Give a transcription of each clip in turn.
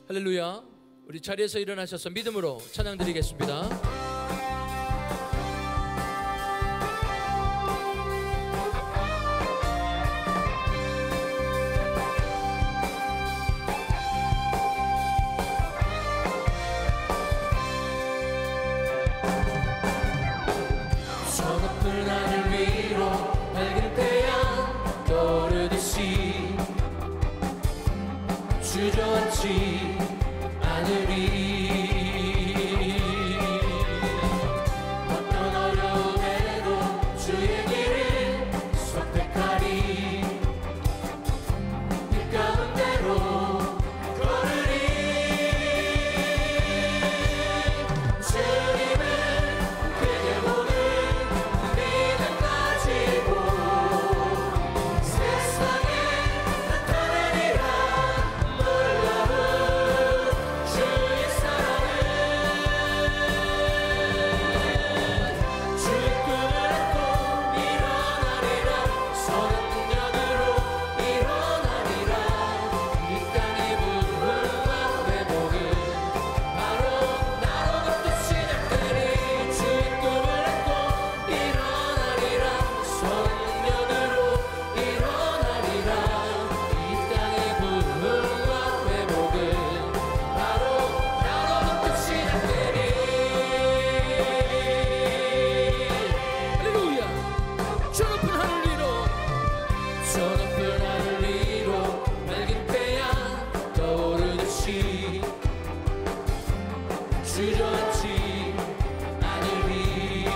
할렐루야. 우리 자리에서 일어나셔서 믿음으로 찬양 드리겠습니다. 저 높은 하늘 위로 밝은 태양 떠오르듯이 주저앉지 않으리. 어떤 어려움에도 주의 길을 선택하리. 그 가운데로 걸으리. 주님을 크게 보는 믿음 가지고 세상에 나타내리라. 놀라운 주의 사랑을 주의 꿈을 안고 일어나리라. 선한 능력으로 일어나리라. 이 땅의 부흥과 회복은 바로 나로부터 시작되리. 주의 꿈을 안고 일어나리라. 선한 능력으로 일어나리라. 이 땅의 부흥과 회복은 바로 나로부터 시작되리. 할렐루야. 저 높은 하늘 위로 저 높은 하늘 위로 맑은 태양 떠오르듯이 주저앉지 않으리.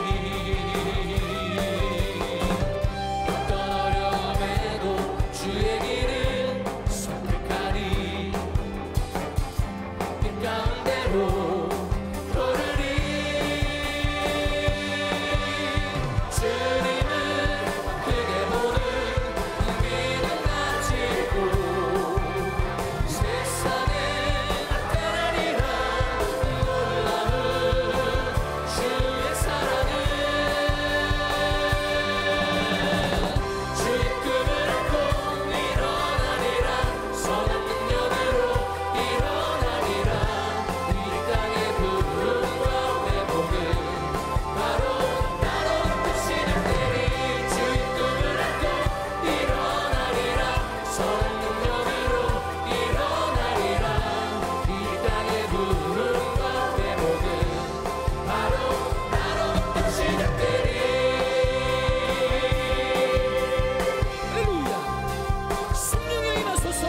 어떤 어려움에도 주의 길을 선택하리. 그 가운데로 걸으리. 주님을 크게 보는 믿음 가지고 세상에 나타나리라. 놀라운 주의 사랑을 주의 꿈을 안고 일어나리라. 선한 능력으로 일어나리라. 이 땅의 부흥과 회복은 바로 나로부터 시작되리. 주의 꿈을 안고 일어나리라. 선한 능력으로 일어나리라. 이 땅의 부흥과 회복은 바로 나로부터 시작되리. 할렐루야. 성령이 임하소서.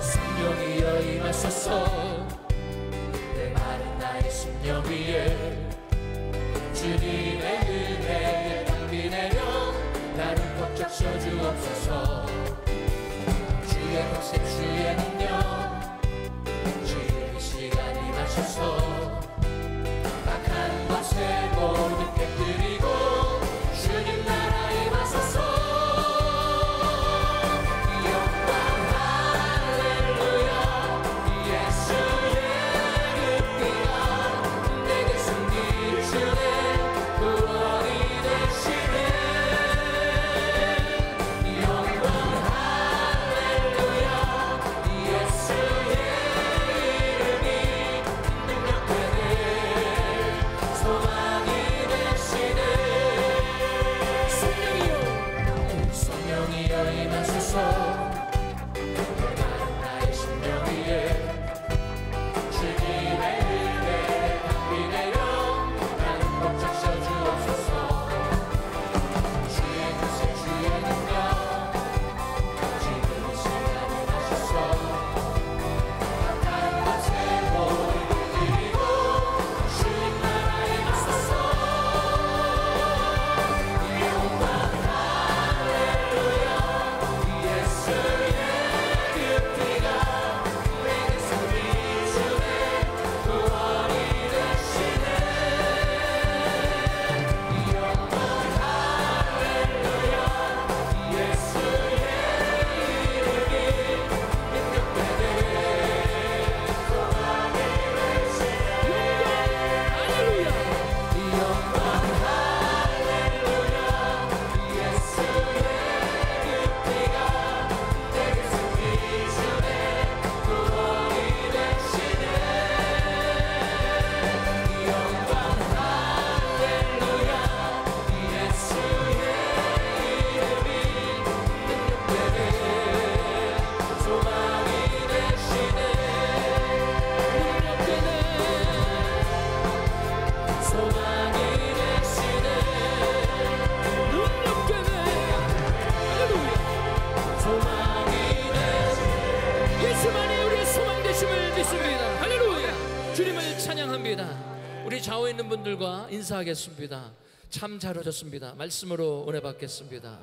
성령이여 임하소서. 내 마른 나의 심령 위에 주님의 은혜에 담비 내려 나를 꽉 적셔 주옵소서. 주의 권세 주의 능력 지금 이 시간 임하소서. 악한 것에 모두 깨뜨리고 주님 나라 임하소서. 영광 할렐루야. 예수의 그 피가 내게 숨길 주네 구원이 되시네. 영광 할렐루야. 주님을 찬양합니다. 우리 좌우에 있는 분들과 인사하겠습니다. 참 잘 오셨습니다. 말씀으로 은혜 받겠습니다.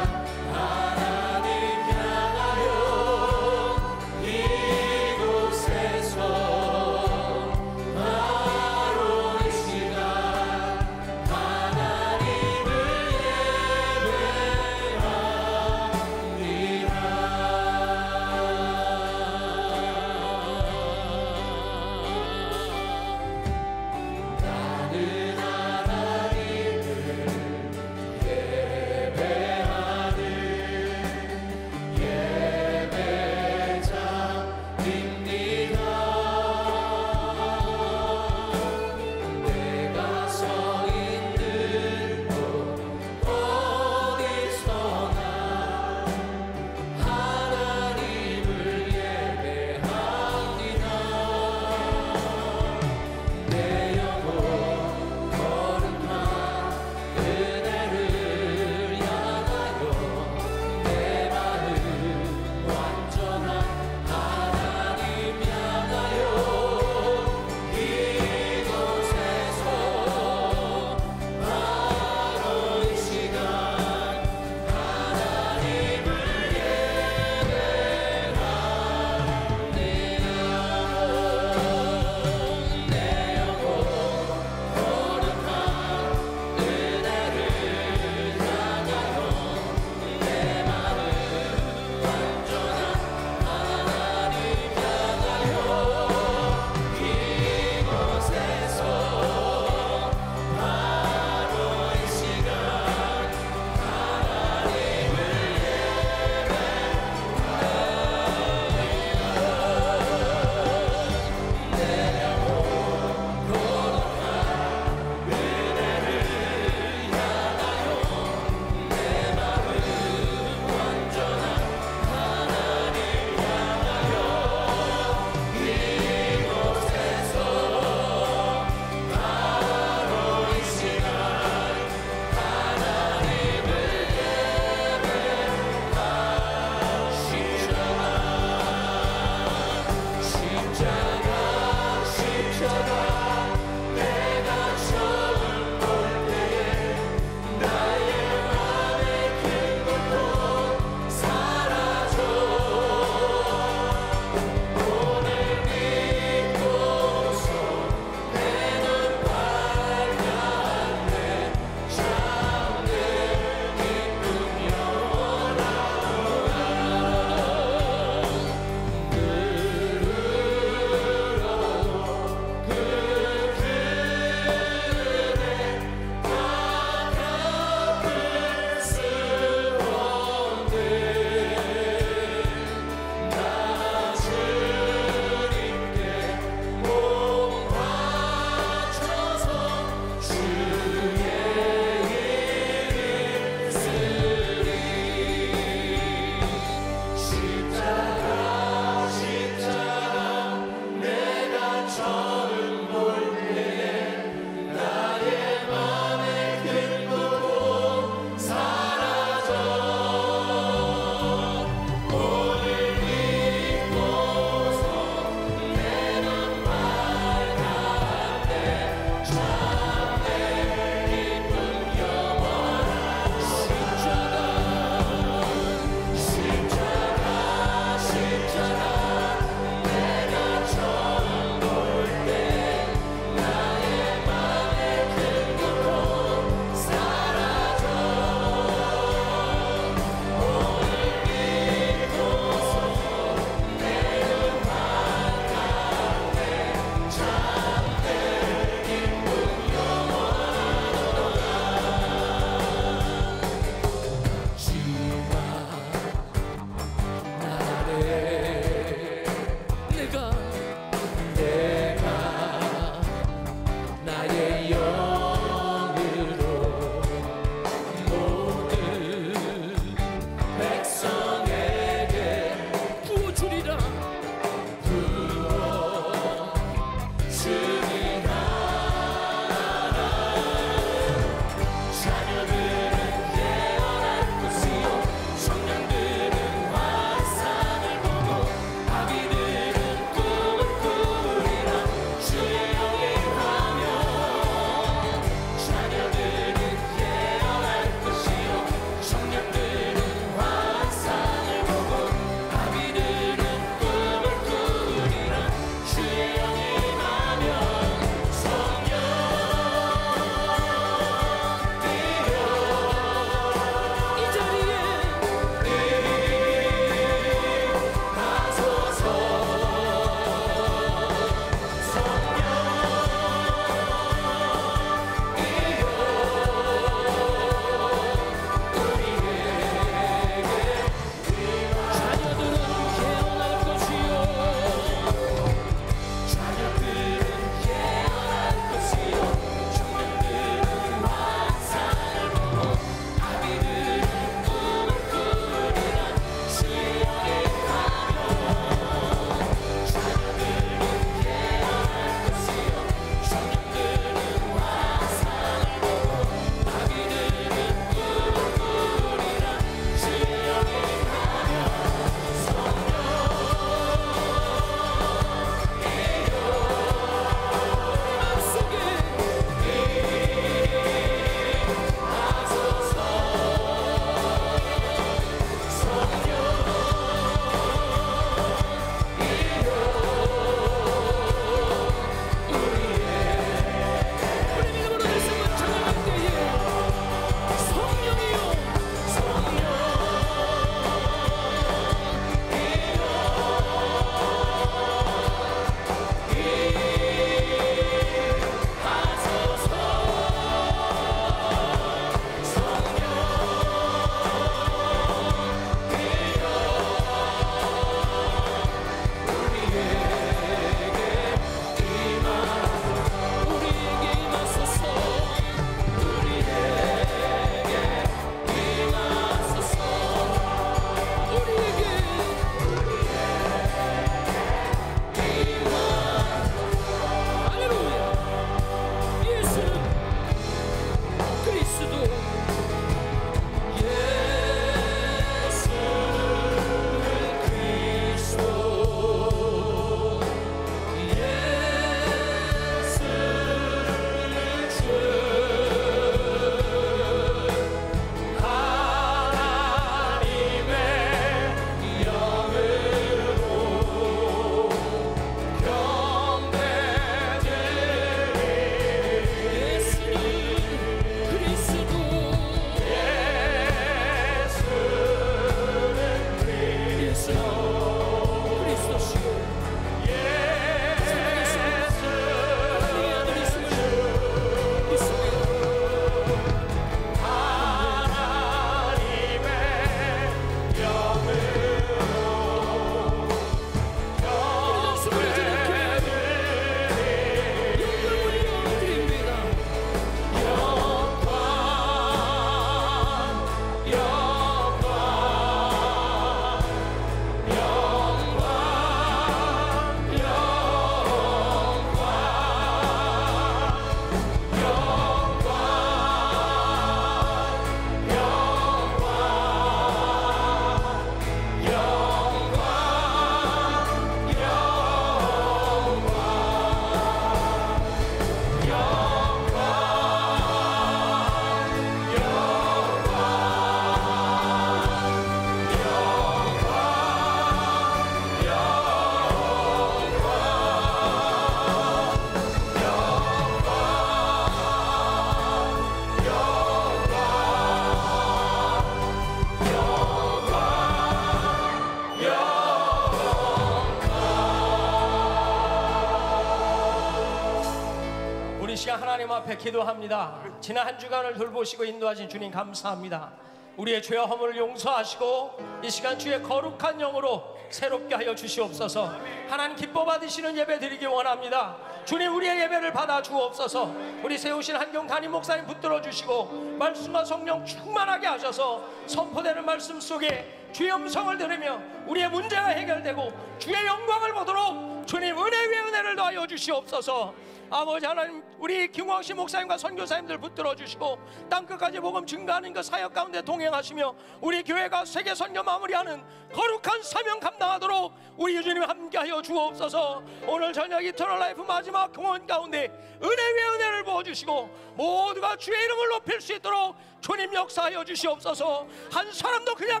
시간 하나님 앞에 기도합니다. 지난 한 주간을 돌보시고 인도하신 주님 감사합니다. 우리의 죄와 허물을 용서하시고 이 시간 주의 거룩한 영으로 새롭게 하여 주시옵소서. 하나님 기뻐 받으시는 예배 드리기 원합니다. 주님, 우리의 예배를 받아 주옵소서. 우리 세우신 한경 담임 목사님 붙들어 주시고 말씀과 성령 충만하게 하셔서 선포되는 말씀 속에 주의 음성을 들으며 우리의 문제가 해결되고 주의 영광을 보도록 주님 은혜 위에 은혜를 더하여 주시옵소서. 아버지 하나님, 우리 김광식 목사님과 선교사님들 붙들어 주시고 땅끝까지 복음 증거하는 그 사역 가운데 동행하시며 우리 교회가 세계 선교 마무리하는 거룩한 사명 감당하도록 우리 주님 함께하여 주옵소서. 오늘 저녁 이터널 라이프 마지막 공원 가운데 은혜 위에 은혜를 부어주시고 모두가 주의 이름을 높일 수 있도록 주님 역사하여 주시옵소서. 한 사람도 그냥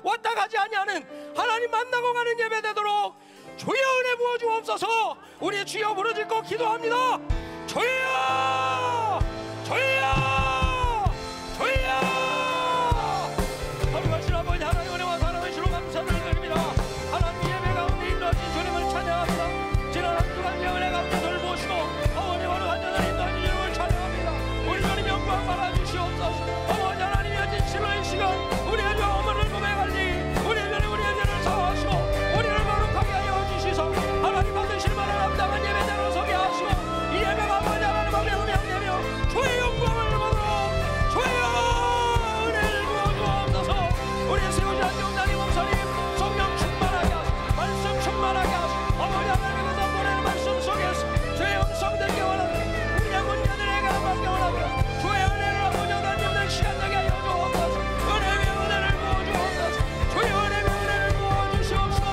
왔다 가지 아니하는 하나님 만나고 가는 예배 되도록 주여 은혜 부어 주옵소서. 우리 주여 부르짖고 기도합니다. 주여, 주여, 주여. 거룩하신 아버지 하나님, 은혜와 사랑을 주로 감사를 드립니다. 하나님 예배 가운데 인도하신 주님을 찬양합니다. 지난 한 주간 예언의 가운데 돌보시고 어머니와 완전한 인도하신 주님을 찬양합니다. 우리 주님 영광 받아 주시옵소서. 어머니 하나님의 여진 실로의 시간 우리의 죄 어머니를 고백하니 우리의 죄를 우리의 죄를 사하시고 우리를 거룩하게 하여 주시소. 하나님 받으실 만한 합당한 예배대로 서게 하시고 이 예배가 아버지 하나님 앞에 음향되며 주의 영광을 보도록 주의 은혜를 부어주옵소서. 우리 세우신 한경단임 목사님 성령 충만하게 하시고 말씀 충만하게 하시고 어머니 하나님께서 보내는 말씀 속에서 주의 음성 듣기 원하는 우리의 문제들에게 함께 원하며 주의 은혜를 아버지 하나님 시간 되게 하여 주옵소서. 은혜 위에 은혜를 부어주옵소서. 주의 은혜 위에 은혜를 부어주시옵소서.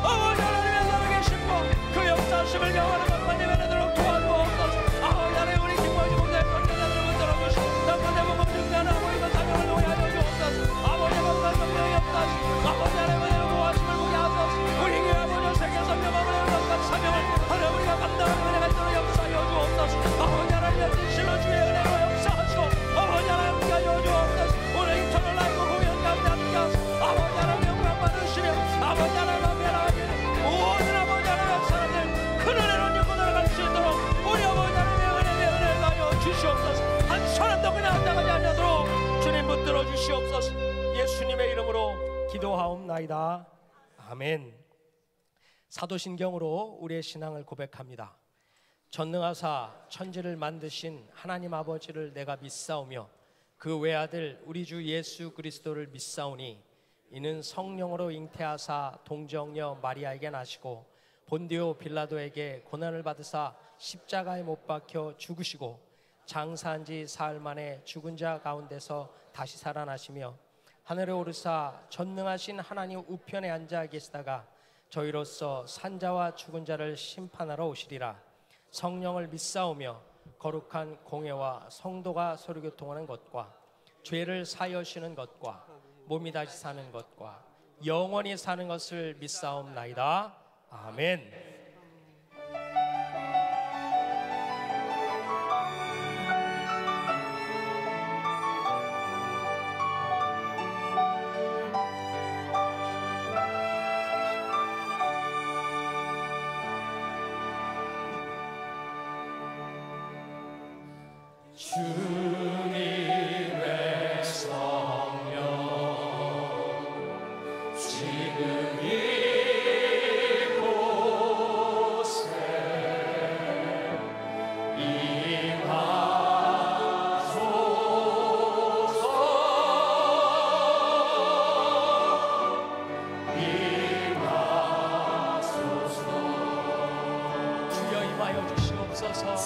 아버지 하나님의 살아계심과 그 역사심을 경험하는 것만 예배되도록 도와주옵소서. 아버지 하나님, 우리 김광식 목사님 선교사들을 붙들어주시고 땅끝에 복음 증거하는 아버지가 사명을 놓게 하여 주옵소서. 아버지 건강 성령이 없다시고 아버지 하나님의 구하심을 보게 하소서. 우리 교회 아버지 세계 선교 마무리 영광과 사명을 하나님 우리가 감당하는 은혜가 있도록 역사하여 주옵소서. 아버지 하나님의 진실로 주의 은혜로 역사하시고 아버지 하나님 하여 주옵소서. 오늘 이터널 라이브 공연 가운데 함께 하소서. 아버지 하나님 영광 받으시며 아버지 하나님 앞에 나가시는 모든 아버지 하나님 사람들 큰 은혜로 영광 나아갈 수 있도록 우리 아버지 하나님의 은혜를 하여 주시옵소서. 한 사람도 그냥 나가지 않도록 주님 붙들어 주시옵소서. 예수님의 이름으로 기도하옵나이다. 아멘. 사도신경으로 우리의 신앙을 고백합니다. 전능하사 천지를 만드신 하나님 아버지를 내가 믿사오며 그 외아들 우리 주 예수 그리스도를 믿사오니 이는 성령으로 잉태하사 동정녀 마리아에게 나시고 본디오 빌라도에게 고난을 받으사 십자가에 못 박혀 죽으시고 장사한 지 사흘 만에 죽은 자 가운데서 다시 살아나시며 하늘에 오르사 전능하신 하나님 우편에 앉아 계시다가 저희로서 산자와 죽은 자를 심판하러 오시리라. 성령을 믿사오며 거룩한 공회와 성도가 서로교통하는 것과 죄를 사여시는 것과 몸이 다시 사는 것과 영원히 사는 것을 믿사옵나이다. 아멘. 주님의 성령 지금 이곳에 임하소서. 주여 임하여 주시옵소서.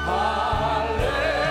할렐루야.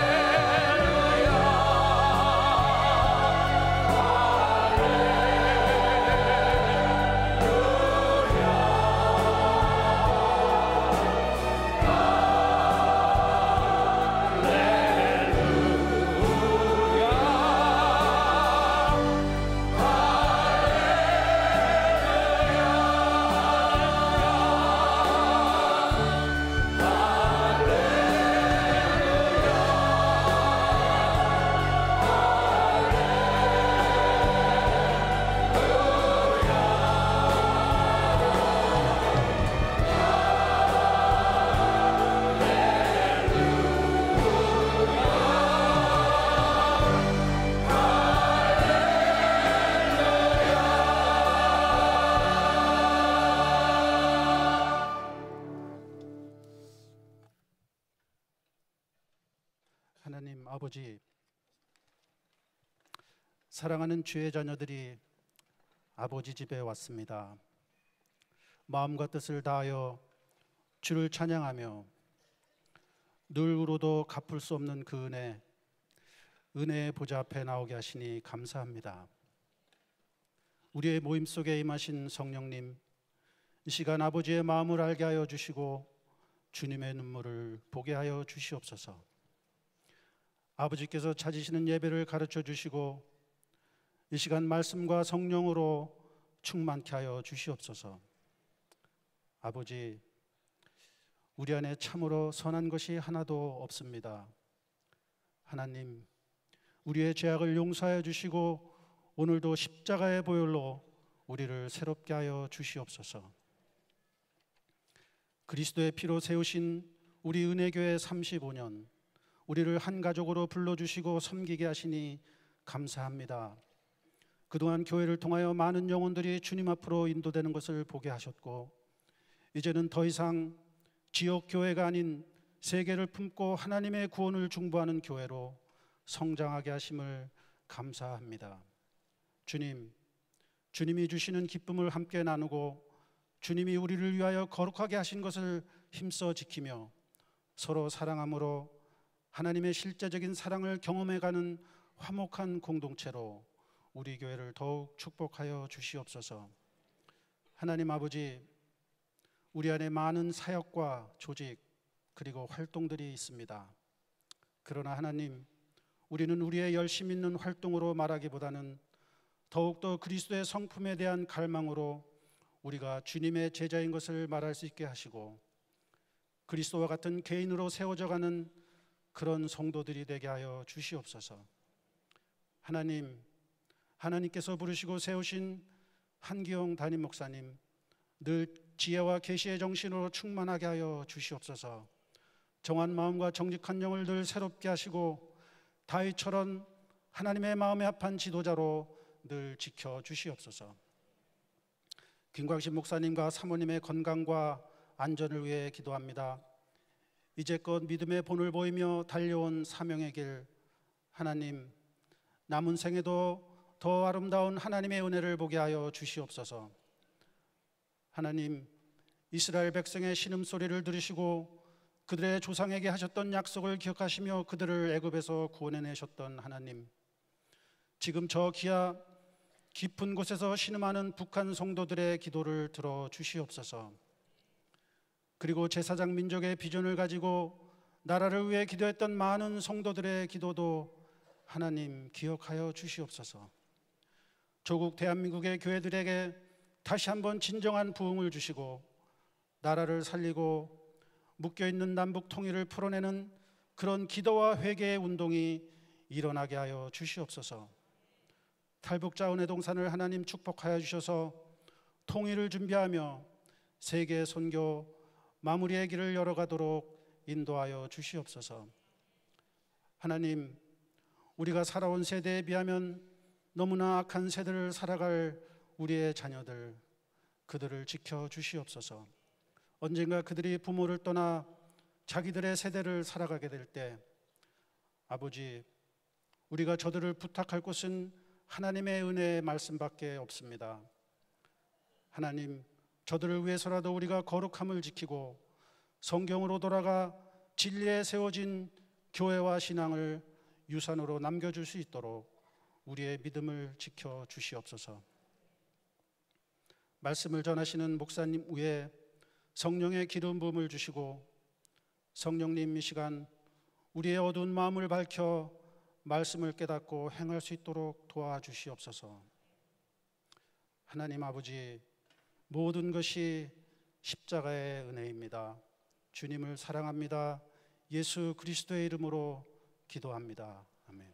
하나님 아버지, 사랑하는 주의 자녀들이 아버지 집에 왔습니다. 마음과 뜻을 다하여 주를 찬양하며 누구로도 갚을 수 없는 그 은혜의 보좌 앞에 나오게 하시니 감사합니다. 우리의 모임 속에 임하신 성령님, 이 시간 아버지의 마음을 알게 하여 주시고 주님의 눈물을 보게 하여 주시옵소서. 아버지께서 찾으시는 예배를 가르쳐 주시고 이 시간 말씀과 성령으로 충만케 하여 주시옵소서. 아버지, 우리 안에 참으로 선한 것이 하나도 없습니다. 하나님, 우리의 죄악을 용서하여 주시고 오늘도 십자가의 보혈로 우리를 새롭게 하여 주시옵소서. 그리스도의 피로 세우신 우리 은혜교회 35년, 우리를 한 가족으로 불러주시고 섬기게 하시니 감사합니다. 그동안 교회를 통하여 많은 영혼들이 주님 앞으로 인도되는 것을 보게 하셨고 이제는 더 이상 지역 교회가 아닌 세계를 품고 하나님의 구원을 중보하는 교회로 성장하게 하심을 감사합니다. 주님이 주시는 기쁨을 함께 나누고 주님이 우리를 위하여 거룩하게 하신 것을 힘써 지키며 서로 사랑함으로 하나님의 실제적인 사랑을 경험해가는 화목한 공동체로 우리 교회를 더욱 축복하여 주시옵소서. 하나님 아버지, 우리 안에 많은 사역과 조직 그리고 활동들이 있습니다. 그러나 하나님, 우리는 우리의 열심 있는 활동으로 말하기보다는 더욱더 그리스도의 성품에 대한 갈망으로 우리가 주님의 제자인 것을 말할 수 있게 하시고 그리스도와 같은 개인으로 세워져가는 그런 성도들이 되게 하여 주시옵소서. 하나님께서 부르시고 세우신 한기용 담임 목사님, 늘 지혜와 계시의 정신으로 충만하게 하여 주시옵소서. 정한 마음과 정직한 영을 늘 새롭게 하시고 다윗처럼 하나님의 마음에 합한 지도자로 늘 지켜 주시옵소서. 김광신 목사님과 사모님의 건강과 안전을 위해 기도합니다. 이제껏 믿음의 본을 보이며 달려온 사명의 길, 하나님, 남은 생에도 더 아름다운 하나님의 은혜를 보게 하여 주시옵소서. 하나님, 이스라엘 백성의 신음소리를 들으시고 그들의 조상에게 하셨던 약속을 기억하시며 그들을 애굽에서 구원해내셨던 하나님, 지금 저 기아 깊은 곳에서 신음하는 북한 성도들의 기도를 들어 주시옵소서. 그리고 제사장 민족의 비전을 가지고 나라를 위해 기도했던 많은 성도들의 기도도 하나님 기억하여 주시옵소서. 조국 대한민국의 교회들에게 다시 한번 진정한 부흥을 주시고 나라를 살리고 묶여있는 남북 통일을 풀어내는 그런 기도와 회개의 운동이 일어나게 하여 주시옵소서. 탈북자 은혜 동산을 하나님 축복하여 주셔서 통일을 준비하며 세계 선교 마무리의 길을 열어가도록 인도하여 주시옵소서. 하나님, 우리가 살아온 세대에 비하면 너무나 악한 세대를 살아갈 우리의 자녀들, 그들을 지켜 주시옵소서. 언젠가 그들이 부모를 떠나 자기들의 세대를 살아가게 될 때 아버지, 우리가 저들을 부탁할 곳은 하나님의 은혜의 말씀밖에 없습니다. 하나님, 저들을 위해서라도 우리가 거룩함을 지키고 성경으로 돌아가 진리에 세워진 교회와 신앙을 유산으로 남겨줄 수 있도록 우리의 믿음을 지켜 주시옵소서. 말씀을 전하시는 목사님 위에 성령의 기름 부음을 주시고 성령님, 이 시간 우리의 어두운 마음을 밝혀 말씀을 깨닫고 행할 수 있도록 도와주시옵소서. 하나님 아버지, 모든 것이 십자가의 은혜입니다. 주님을 사랑합니다. 예수 그리스도의 이름으로 기도합니다. 아멘.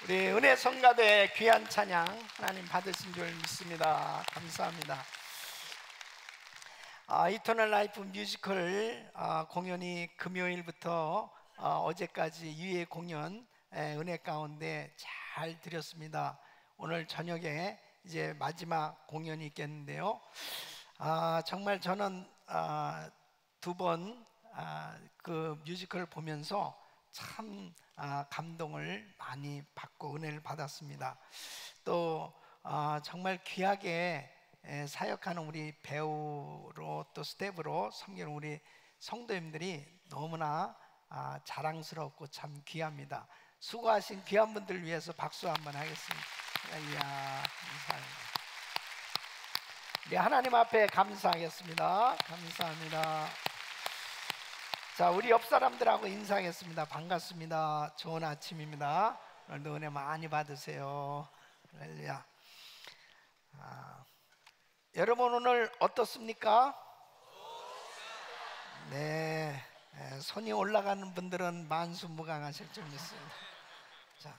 우리 은혜 성가대 귀한 찬양 하나님 받으신 줄 믿습니다. 감사합니다. 이터널 라이프 뮤지컬 공연이 금요일부터 어제까지 2회 공연 은혜 가운데 잘 드렸습니다. 오늘 저녁에 이제 마지막 공연이 있겠는데요. 정말 저는 두 번 그 뮤지컬을 보면서 참 감동을 많이 받고 은혜를 받았습니다. 또 정말 귀하게 사역하는 우리 배우로 또 스텝으로 섬기는 우리 성도님들이 너무나 자랑스럽고 참 귀합니다. 수고하신 귀한 분들 위해서 박수 한번 하겠습니다. 이야, 감사합니다. 우리 하나님 앞에 감사하겠습니다. 감사합니다. 자, 우리 옆 사람들하고 인사하겠습니다. 반갑습니다. 좋은 아침입니다. 오늘도 은혜 많이 받으세요. 할렐루야. 여러분 오늘 어떻습니까? 네, 손이 올라가는 분들은 만수무강하실 줄 믿습니다. 자,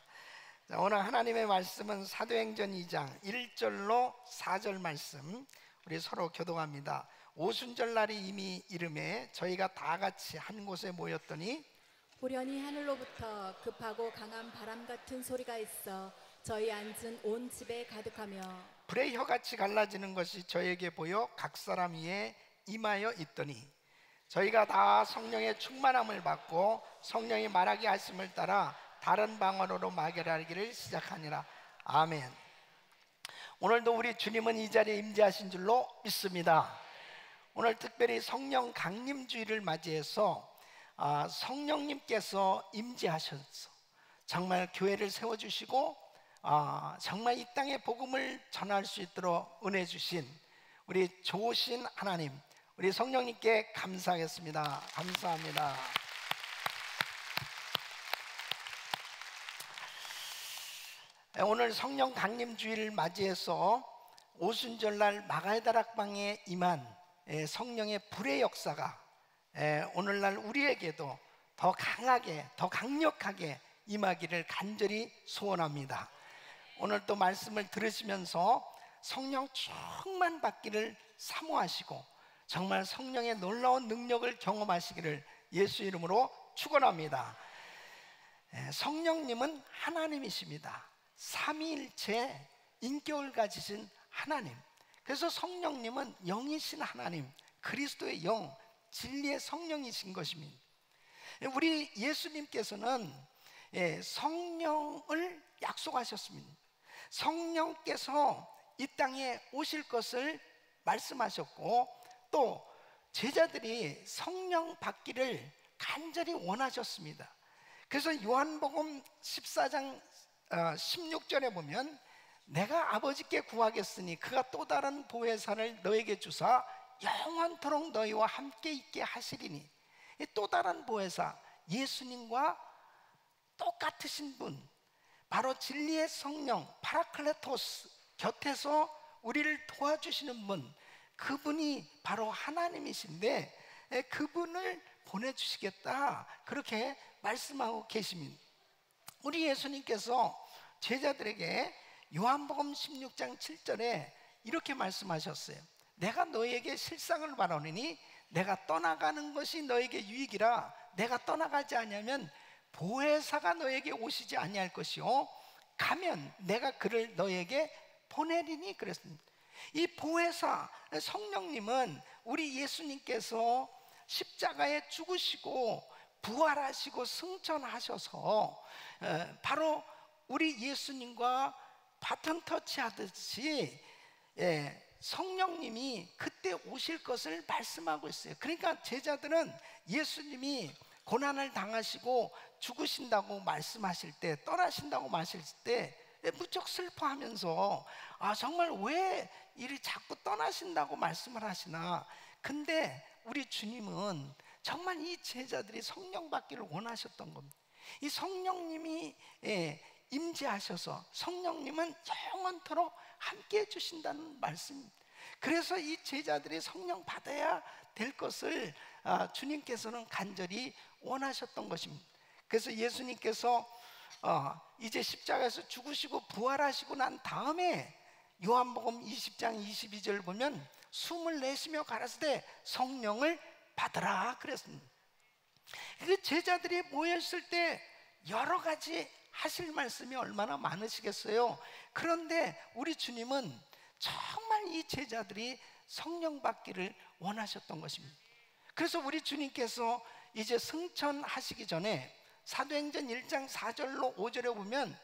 오늘 하나님의 말씀은 사도행전 2장 1절로 4절 말씀 우리 서로 교독합니다. 오순절날이 이미 이름에 저희가 다 같이 한 곳에 모였더니 우연히 하늘로부터 급하고 강한 바람 같은 소리가 있어 저희 앉은 온 집에 가득하며 불의 혀같이 갈라지는 것이 저에게 보여 각 사람 위에 임하여 있더니 저희가 다 성령의 충만함을 받고 성령이 말하게 하심을 따라 다른 방언으로 말하기를 시작하니라. 아멘. 오늘도 우리 주님은 이 자리에 임재하신 줄로 믿습니다. 오늘 특별히 성령 강림주의를 맞이해서 성령님께서 임재하셔서 정말 교회를 세워주시고 정말 이 땅에 복음을 전할 수 있도록 은혜 주신 우리 좋으신 하나님, 우리 성령님께 감사하겠습니다. 감사합니다. 오늘 성령 강림주의를 맞이해서 오순절날 마가다락방에 임한 성령의 불의 역사가 오늘날 우리에게도 더 강하게, 더 강력하게 임하기를 간절히 소원합니다. 오늘 또 말씀을 들으시면서 성령 충만 받기를 사모하시고 정말 성령의 놀라운 능력을 경험하시기를 예수 이름으로 축원합니다. 성령님은 하나님이십니다. 삼위일체 인격을 가지신 하나님. 그래서 성령님은 영이신 하나님, 그리스도의 영, 진리의 성령이신 것입니다. 우리 예수님께서는 성령을 약속하셨습니다. 성령께서 이 땅에 오실 것을 말씀하셨고 또 제자들이 성령 받기를 간절히 원하셨습니다. 그래서 요한복음 14장 16절에 보면 내가 아버지께 구하겠으니 그가 또 다른 보혜사를 너에게 주사 영원토록 너희와 함께 있게 하시리니, 또 다른 보혜사 예수님과 똑같으신 분, 바로 진리의 성령 파라클레토스 곁에서 우리를 도와주시는 분, 그분이 바로 하나님이신데 그분을 보내주시겠다 그렇게 말씀하고 계십니다. 우리 예수님께서 제자들에게 요한복음 16장 7절에 이렇게 말씀하셨어요. 내가 너에게 실상을 말하노니 내가 떠나가는 것이 너에게 유익이라. 내가 떠나가지 아니하면 보혜사가 너에게 오시지 아니할 것이요 가면 내가 그를 너에게 보내리니 그랬습니다. 이 보혜사 성령님은 우리 예수님께서 십자가에 죽으시고 부활하시고 승천하셔서 바로 우리 예수님과 바톤 터치 하듯이 성령님이 그때 오실 것을 말씀하고 있어요. 그러니까 제자들은 예수님이 고난을 당하시고 죽으신다고 말씀하실 때, 떠나신다고 말하실 때 무척 슬퍼하면서 정말 왜 이리 자꾸 떠나신다고 말씀을 하시나. 근데 우리 주님은 정말 이 제자들이 성령 받기를 원하셨던 겁니다. 이 성령님이 임재하셔서 성령님은 영원토록 함께 해주신다는 말씀입니다. 그래서 이 제자들이 성령 받아야 될 것을 주님께서는 간절히 원하셨던 것입니다. 그래서 예수님께서 이제 십자가에서 죽으시고 부활하시고 난 다음에 요한복음 20장 22절 보면 숨을 내쉬며 가라사대 성령을 받으라 그랬습니다. 그 제자들이 모였을 때 여러 가지 하실 말씀이 얼마나 많으시겠어요. 그런데 우리 주님은 정말 이 제자들이 성령 받기를 원하셨던 것입니다. 그래서 우리 주님께서 이제 승천하시기 전에 사도행전 1장 4절로 5절에 보면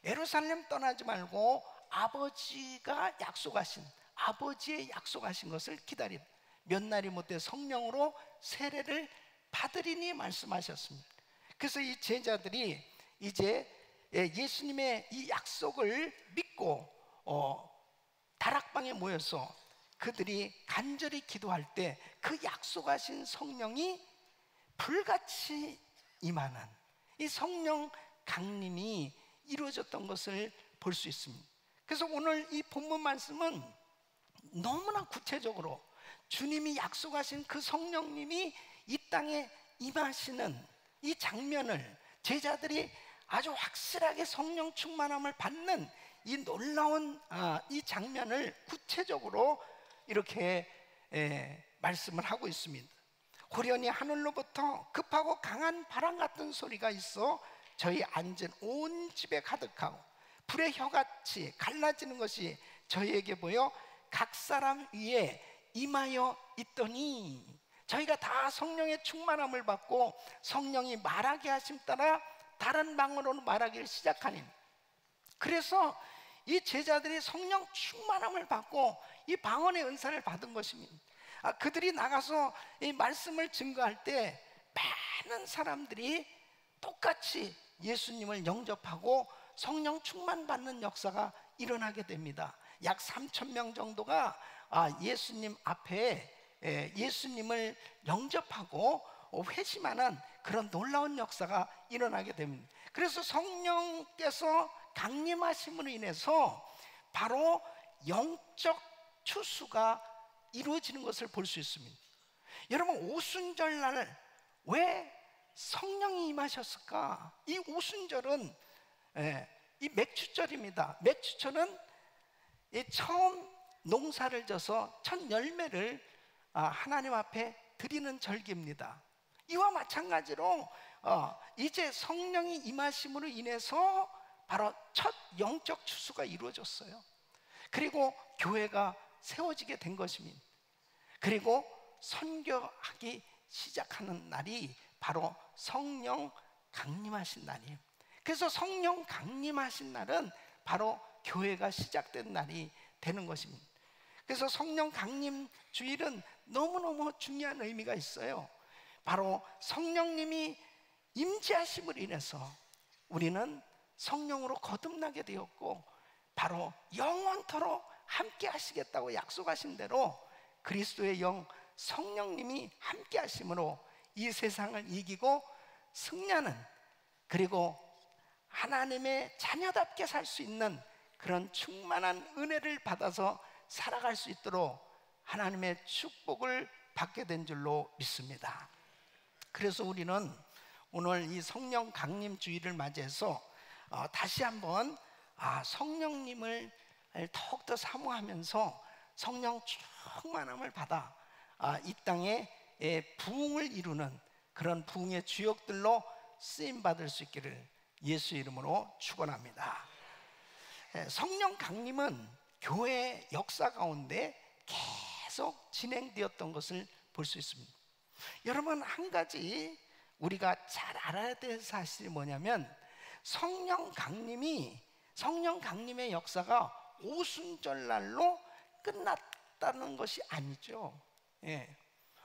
예루살렘 떠나지 말고 아버지가 약속하신, 아버지의 약속하신 것을 기다리라. 몇 날이 못해 성령으로 세례를 받으리니 말씀하셨습니다. 그래서 이 제자들이 이제 예수님의 이 약속을 믿고 다락방에 모여서 그들이 간절히 기도할 때 그 약속하신 성령이 불같이 임하는 이 성령 강림이 이루어졌던 것을 볼 수 있습니다. 그래서 오늘 이 본문 말씀은 너무나 구체적으로 주님이 약속하신 그 성령님이 이 땅에 임하시는 이 장면을 제자들이 아주 확실하게 성령 충만함을 받는 이 놀라운 이 장면을 구체적으로 이렇게 말씀을 하고 있습니다. 호련히 하늘로부터 급하고 강한 바람 같은 소리가 있어 저희 앉은 온 집에 가득하고 불의 혀같이 갈라지는 것이 저희에게 보여 각 사람 위에 임하여 있더니, 저희가 다 성령의 충만함을 받고 성령이 말하게 하심 따라 다른 방언으로 말하기를 시작하니, 그래서 이 제자들이 성령 충만함을 받고 이 방언의 은사를 받은 것입니다. 그들이 나가서 이 말씀을 증거할 때 많은 사람들이 똑같이 예수님을 영접하고 성령 충만 받는 역사가 일어나게 됩니다. 약 3,000명 정도가 예수님 앞에 예수님을 영접하고 회심하는 그런 놀라운 역사가 일어나게 됩니다. 그래서 성령께서 강림하심으로 인해서 바로 영적 추수가 이루어지는 것을 볼 수 있습니다. 여러분, 오순절날 왜 성령이 임하셨을까? 이 오순절은 이 맥추절입니다. 맥추절은 처음 농사를 져서 첫 열매를 하나님 앞에 드리는 절기입니다. 이와 마찬가지로 이제 성령이 임하심으로 인해서 바로 첫 영적 추수가 이루어졌어요. 그리고 교회가 세워지게 된 것입니다. 그리고 선교하기 시작하는 날이 바로 성령 강림하신 날이에요. 그래서 성령 강림하신 날은 바로 교회가 시작된 날이 되는 것입니다. 그래서 성령 강림 주일은 너무너무 중요한 의미가 있어요. 바로 성령님이 임재하심으로 인해서 우리는 성령으로 거듭나게 되었고, 바로 영원토록 함께 하시겠다고 약속하신 대로 그리스도의 영 성령님이 함께 하심으로 이 세상을 이기고 승리하는, 그리고 하나님의 자녀답게 살 수 있는 그런 충만한 은혜를 받아서 살아갈 수 있도록 하나님의 축복을 받게 된 줄로 믿습니다. 그래서 우리는 오늘 이 성령 강림 주일을 맞이해서 다시 한번 성령님을 더욱더 사모하면서 성령 충만함을 받아 이 땅에 부흥을 이루는 그런 부흥의 주역들로 쓰임받을 수 있기를 예수 이름으로 축원합니다. 성령 강림은 교회 역사 가운데 계속 진행되었던 것을 볼 수 있습니다. 여러분, 한 가지 우리가 잘 알아야 될 사실이 뭐냐면 성령 강림의 역사가 오순절날로 끝났다는 것이 아니죠.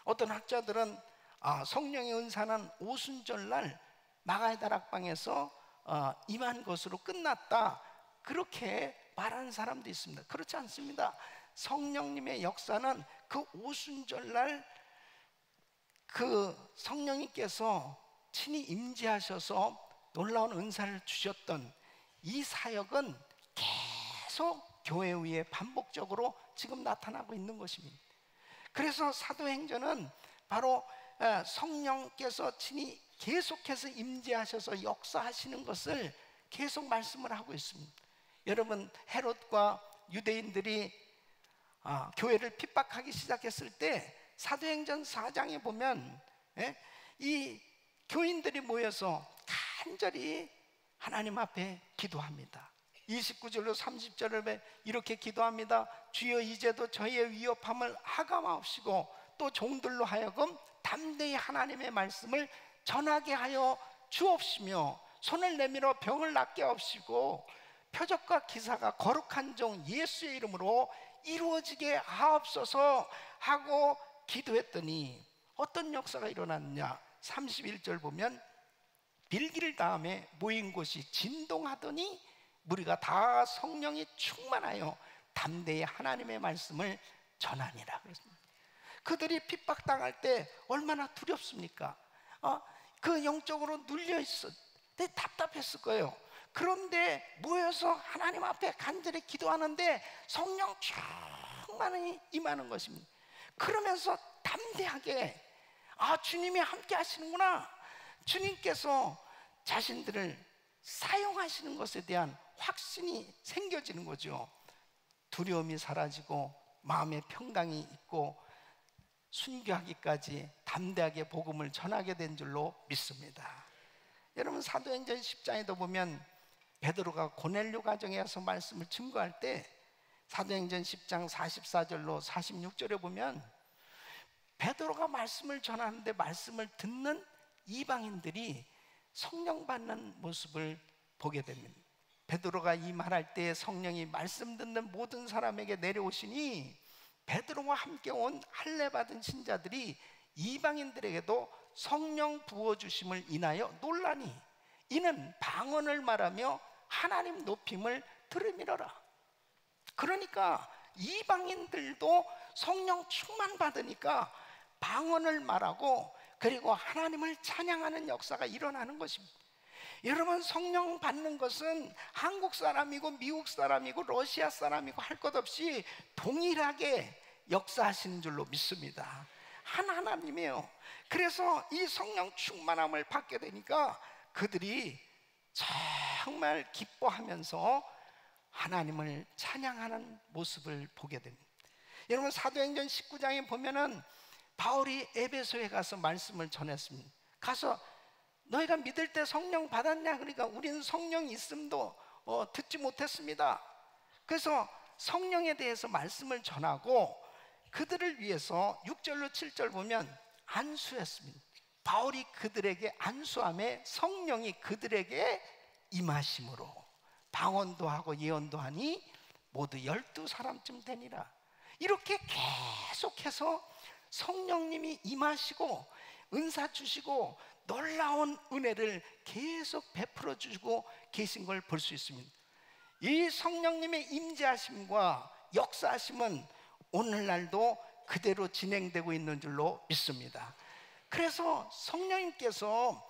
어떤 학자들은 성령의 은사는 오순절날 마가의 다락방에서 임한 것으로 끝났다, 그렇게 말하는 사람도 있습니다. 그렇지 않습니다. 성령님의 역사는 그 오순절날 그 성령님께서 친히 임재하셔서 놀라운 은사를 주셨던 이 사역은 계속 교회 위에 반복적으로 지금 나타나고 있는 것입니다. 그래서 사도행전은 바로 성령께서 친히 계속해서 임재하셔서 역사하시는 것을 계속 말씀을 하고 있습니다. 여러분, 헤롯과 유대인들이 교회를 핍박하기 시작했을 때 사도행전 4장에 보면 이 교인들이 모여서 간절히 하나님 앞에 기도합니다. 29절로 30절에 이렇게 기도합니다. 주여, 이제도 저희의 위협함을 하감하옵시고 또 종들로 하여금 담대히 하나님의 말씀을 전하게 하여 주옵시며 손을 내밀어 병을 낫게 하옵시고 표적과 기사가 거룩한 종 예수의 이름으로 이루어지게 하옵소서 하고 기도했더니 어떤 역사가 일어났느냐. 31절 보면 빌기를 다음에 모인 곳이 진동하더니 무리가 다 성령이 충만하여 담대히 하나님의 말씀을 전하니라 그랬습니다. 그들이 핍박당할 때 얼마나 두렵습니까? 그 영적으로 눌려있어 답답했을 거예요. 그런데 모여서 하나님 앞에 간절히 기도하는데 성령 충만히 임하는 것입니다. 그러면서 담대하게 주님이 함께 하시는구나, 주님께서 자신들을 사용하시는 것에 대한 확신이 생겨지는 거죠. 두려움이 사라지고 마음의 평강이 있고 순교하기까지 담대하게 복음을 전하게 된 줄로 믿습니다. 여러분, 사도행전 10장에도 보면 베드로가 고넬료 가정에 와서 말씀을 증거할 때 사도행전 10장 44절로 46절에 보면 베드로가 말씀을 전하는데 말씀을 듣는 이방인들이 성령 받는 모습을 보게 됩니다. 베드로가 이 말할 때 성령이 말씀 듣는 모든 사람에게 내려오시니 베드로와 함께 온 할례 받은 신자들이 이방인들에게도 성령 부어주심을 인하여 놀라니 이는 방언을 말하며 하나님 높임을 들음이러라. 그러니까 이방인들도 성령 충만 받으니까 방언을 말하고 그리고 하나님을 찬양하는 역사가 일어나는 것입니다. 여러분, 성령 받는 것은 한국 사람이고 미국 사람이고 러시아 사람이고 할 것 없이 동일하게 역사하시는 줄로 믿습니다. 하나님이에요. 그래서 이 성령 충만함을 받게 되니까 그들이 정말 기뻐하면서 하나님을 찬양하는 모습을 보게 됩니다. 여러분, 사도행전 19장에 보면은 바울이 에베소에 가서 말씀을 전했습니다. 가서 너희가 믿을 때 성령 받았냐? 그러니까 우리는 성령이 있음도 듣지 못했습니다. 그래서 성령에 대해서 말씀을 전하고 그들을 위해서 6절로 7절 보면 안수했습니다. 바울이 그들에게 안수함에 성령이 그들에게 임하심으로 방언도 하고 예언도 하니 모두 12사람쯤 되니라. 이렇게 계속해서 성령님이 임하시고 은사 주시고 놀라운 은혜를 계속 베풀어 주시고 계신 걸 볼 수 있습니다. 이 성령님의 임재하심과 역사하심은 오늘날도 그대로 진행되고 있는 줄로 믿습니다. 그래서 성령님께서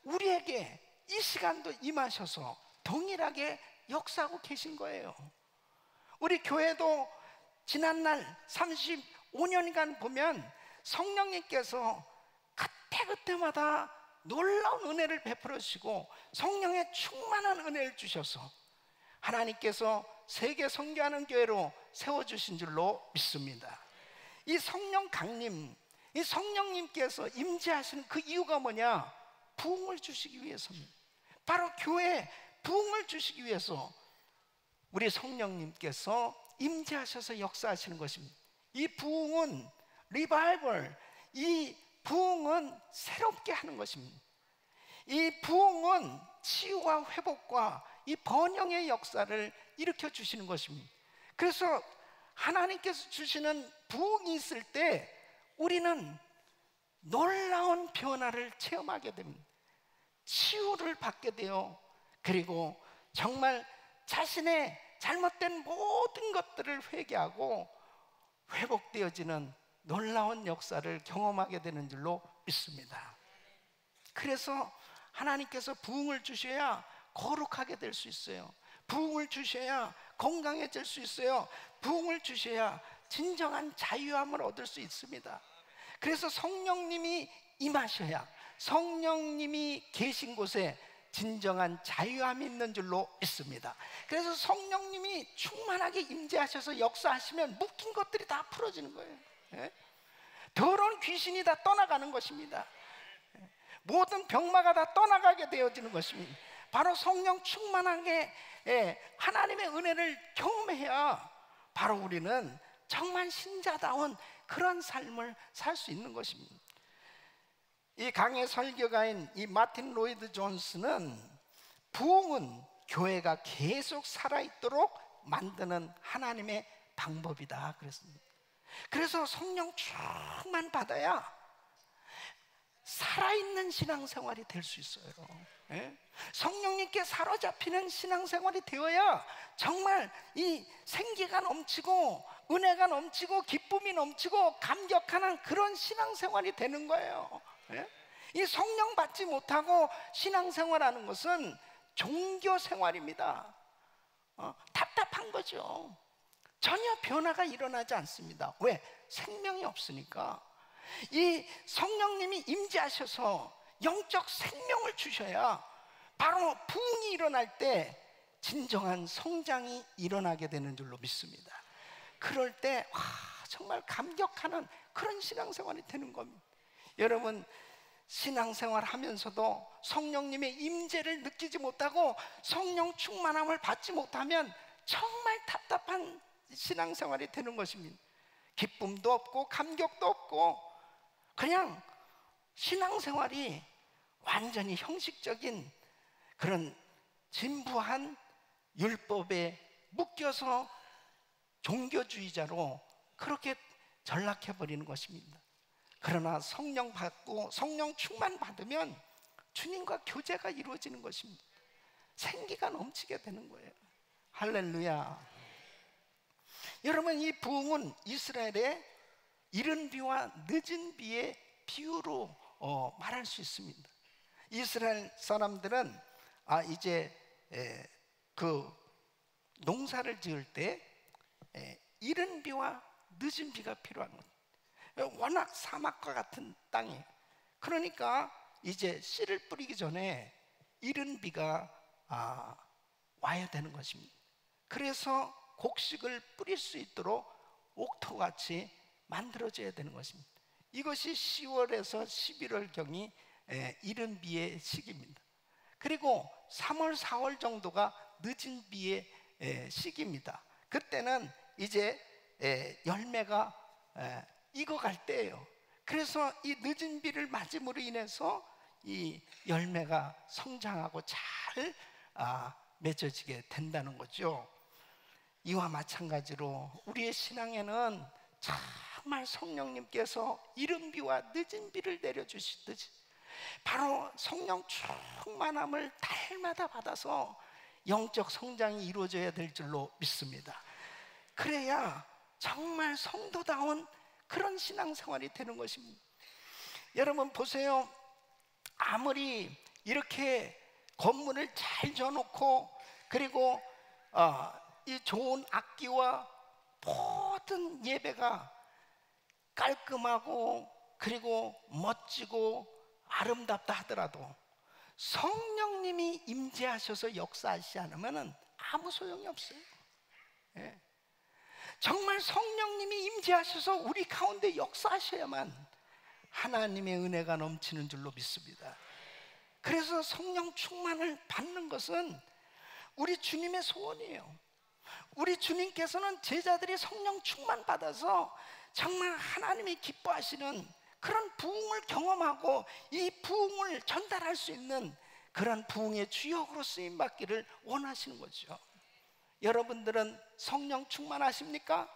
우리에게 이 시간도 임하셔서 동일하게 역사하고 계신 거예요. 우리 교회도 지난날 35년간 보면 성령님께서 그때그때마다 놀라운 은혜를 베풀어 주시고 성령의 충만한 은혜를 주셔서 하나님께서 세계 선교하는 교회로 세워주신 줄로 믿습니다. 이 성령 강림, 이 성령님께서 임재하시는 그 이유가 뭐냐? 부흥을 주시기 위해서입니다. 바로 교회에 부흥을 주시기 위해서 우리 성령님께서 임재하셔서 역사하시는 것입니다. 이 부흥은 리바이벌, 이 부흥은 새롭게 하는 것입니다. 이 부흥은 치유와 회복과 이 번영의 역사를 일으켜 주시는 것입니다. 그래서 하나님께서 주시는 부흥이 있을 때 우리는 놀라운 변화를 체험하게 됩니다. 치유를 받게 돼요. 그리고 정말 자신의 잘못된 모든 것들을 회개하고 회복되어지는 놀라운 역사를 경험하게 되는 줄로 믿습니다. 그래서 하나님께서 부흥을 주셔야 거룩하게 될 수 있어요. 부흥을 주셔야 건강해질 수 있어요. 부흥을 주셔야 진정한 자유함을 얻을 수 있습니다. 그래서 성령님이 임하셔야, 성령님이 계신 곳에 진정한 자유함이 있는 줄로 믿습니다. 그래서 성령님이 충만하게 임재하셔서 역사하시면 묶인 것들이 다 풀어지는 거예요. 예? 더러운 귀신이 다 떠나가는 것입니다. 모든 병마가 다 떠나가게 되어지는 것입니다. 바로 성령 충만하게 하나님의 은혜를 경험해야 바로 우리는 정말 신자다운 그런 삶을 살 수 있는 것입니다. 이 강의 설교가인 이 마틴 로이드 존스는 부흥은 교회가 계속 살아있도록 만드는 하나님의 방법이다 그랬습니다. 그래서 성령 충만 받아야 살아있는 신앙생활이 될 수 있어요. 예? 성령님께 사로잡히는 신앙생활이 되어야 정말 이 생기가 넘치고 은혜가 넘치고 기쁨이 넘치고 감격하는 그런 신앙생활이 되는 거예요. 예? 이 성령 받지 못하고 신앙생활하는 것은 종교생활입니다. 답답한 거죠. 전혀 변화가 일어나지 않습니다. 왜? 생명이 없으니까. 이 성령님이 임재하셔서 영적 생명을 주셔야 바로 부흥이 일어날 때 진정한 성장이 일어나게 되는 줄로 믿습니다. 그럴 때 정말 감격하는 그런 신앙생활이 되는 겁니다. 여러분, 신앙생활 하면서도 성령님의 임재를 느끼지 못하고 성령 충만함을 받지 못하면 정말 답답한 신앙생활이 되는 것입니다. 기쁨도 없고 감격도 없고 그냥 신앙생활이 완전히 형식적인 그런 진부한 율법에 묶여서 종교주의자로 그렇게 전락해버리는 것입니다. 그러나 성령 받고 성령 충만 받으면 주님과 교제가 이루어지는 것입니다. 생기가 넘치게 되는 거예요. 할렐루야. 여러분, 이 부흥은 이스라엘의 이른 비와 늦은 비의 비유로 말할 수 있습니다. 이스라엘 사람들은 이제 그 농사를 지을 때 이른 비와 늦은 비가 필요한 겁니다. 워낙 사막과 같은 땅이에요. 그러니까 이제 씨를 뿌리기 전에 이른 비가 와야 되는 것입니다. 그래서 곡식을 뿌릴 수 있도록 옥토같이 만들어져야 되는 것입니다. 이것이 10월에서 11월경이 이른 비의 시기입니다. 그리고 3월, 4월 정도가 늦은 비의 시기입니다. 그때는 이제 열매가 익어갈 때예요. 그래서 이 늦은 비를 맞음으로 인해서 이 열매가 성장하고 잘 맺어지게 된다는 거죠. 이와 마찬가지로 우리의 신앙에는 정말 성령님께서 이른 비와 늦은 비를 내려주시듯이 바로 성령 충만함을 달마다 받아서 영적 성장이 이루어져야 될 줄로 믿습니다. 그래야 정말 성도다운 그런 신앙생활이 되는 것입니다. 여러분 보세요. 아무리 이렇게 건물을 잘 지어놓고 그리고 이 좋은 악기와 모든 예배가 깔끔하고 그리고 멋지고 아름답다 하더라도 성령님이 임재하셔서 역사하시지 않으면 아무 소용이 없어요. 예. 정말 성령님이 임재하셔서 우리 가운데 역사하셔야만 하나님의 은혜가 넘치는 줄로 믿습니다. 그래서 성령 충만을 받는 것은 우리 주님의 소원이에요. 우리 주님께서는 제자들이 성령 충만 받아서 정말 하나님이 기뻐하시는 그런 부흥을 경험하고 이 부흥을 전달할 수 있는 그런 부흥의 주역으로 쓰임 받기를 원하시는 거죠. 여러분들은 성령 충만하십니까?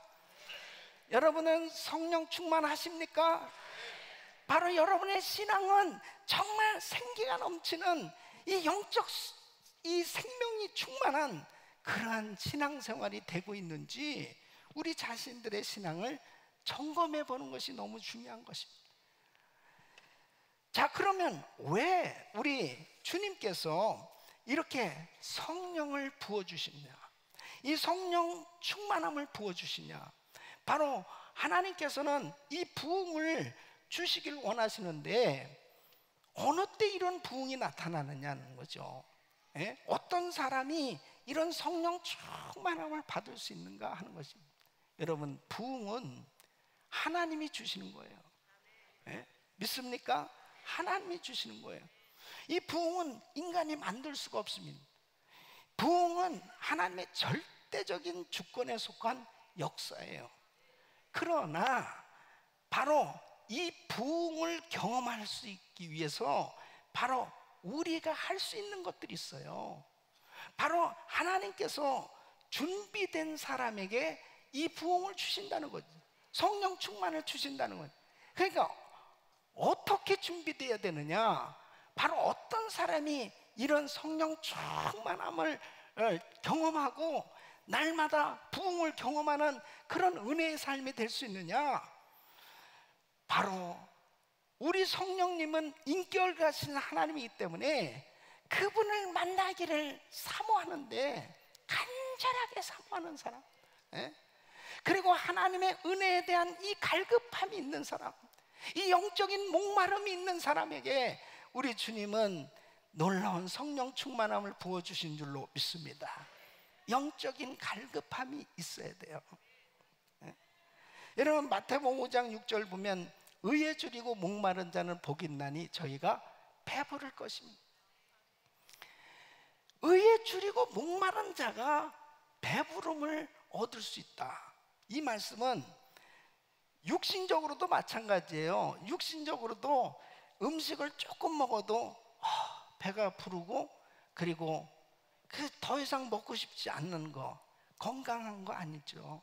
여러분은 성령 충만하십니까? 바로 여러분의 신앙은 정말 생기가 넘치는 이 영적 이 생명이 충만한 그러한 신앙생활이 되고 있는지 우리 자신들의 신앙을 점검해 보는 것이 너무 중요한 것입니다. 자, 그러면 왜 우리 주님께서 이렇게 성령을 부어주시냐, 이 성령 충만함을 부어주시냐? 바로 하나님께서는 이 부흥을 주시길 원하시는데 어느 때 이런 부흥이 나타나느냐는 거죠. 예? 어떤 사람이 이런 성령 충만함을 받을 수 있는가 하는 것입니다. 여러분, 부흥은 하나님이 주시는 거예요. 예? 믿습니까? 하나님이 주시는 거예요. 이 부흥은 인간이 만들 수가 없습니다. 부흥은 하나님의 절대적인 주권에 속한 역사예요. 그러나 바로 이 부흥을 경험할 수 있기 위해서 바로 우리가 할 수 있는 것들이 있어요. 바로 하나님께서 준비된 사람에게 이 부흥을 주신다는 거지. 성령 충만을 주신다는 거지. 그러니까 어떻게 준비되어야 되느냐? 바로 어떤 사람이 이런 성령 충만함을 경험하고 날마다 부흥을 경험하는 그런 은혜의 삶이 될 수 있느냐? 바로 우리 성령님은 인격 가신 하나님이기 때문에 그분을 만나기를 사모하는데, 간절하게 사모하는 사람, 그리고 하나님의 은혜에 대한 이 갈급함이 있는 사람, 이 영적인 목마름이 있는 사람에게 우리 주님은 놀라운 성령 충만함을 부어주신 줄로 믿습니다. 영적인 갈급함이 있어야 돼요. 여러분, 마태복음 5장 6절 보면 의에 줄이고 목마른 자는 복이 있나니 저희가 배부를 것입니다. 의에 줄이고 목마른 자가 배부름을 얻을 수 있다. 이 말씀은 육신적으로도 마찬가지예요. 육신적으로도 음식을 조금 먹어도 배가 부르고, 그리고 그 더 이상 먹고 싶지 않는 거, 건강한 거 아니죠.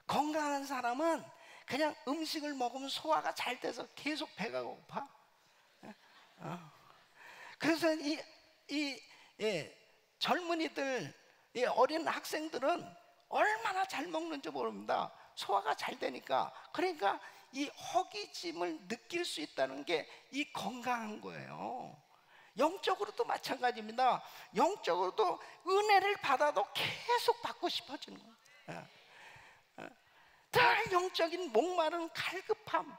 건강한 사람은 그냥 음식을 먹으면 소화가 잘 돼서 계속 배가 고파. 그래서 젊은이들, 어린 학생들은 얼마나 잘 먹는지 모릅니다. 소화가 잘 되니까. 그러니까 이 허기짐을 느낄 수 있다는 게 이 건강한 거예요. 영적으로도 마찬가지입니다. 영적으로도 은혜를 받아도 계속 받고 싶어지는 거예요. 늘 영적인 목마른 갈급함.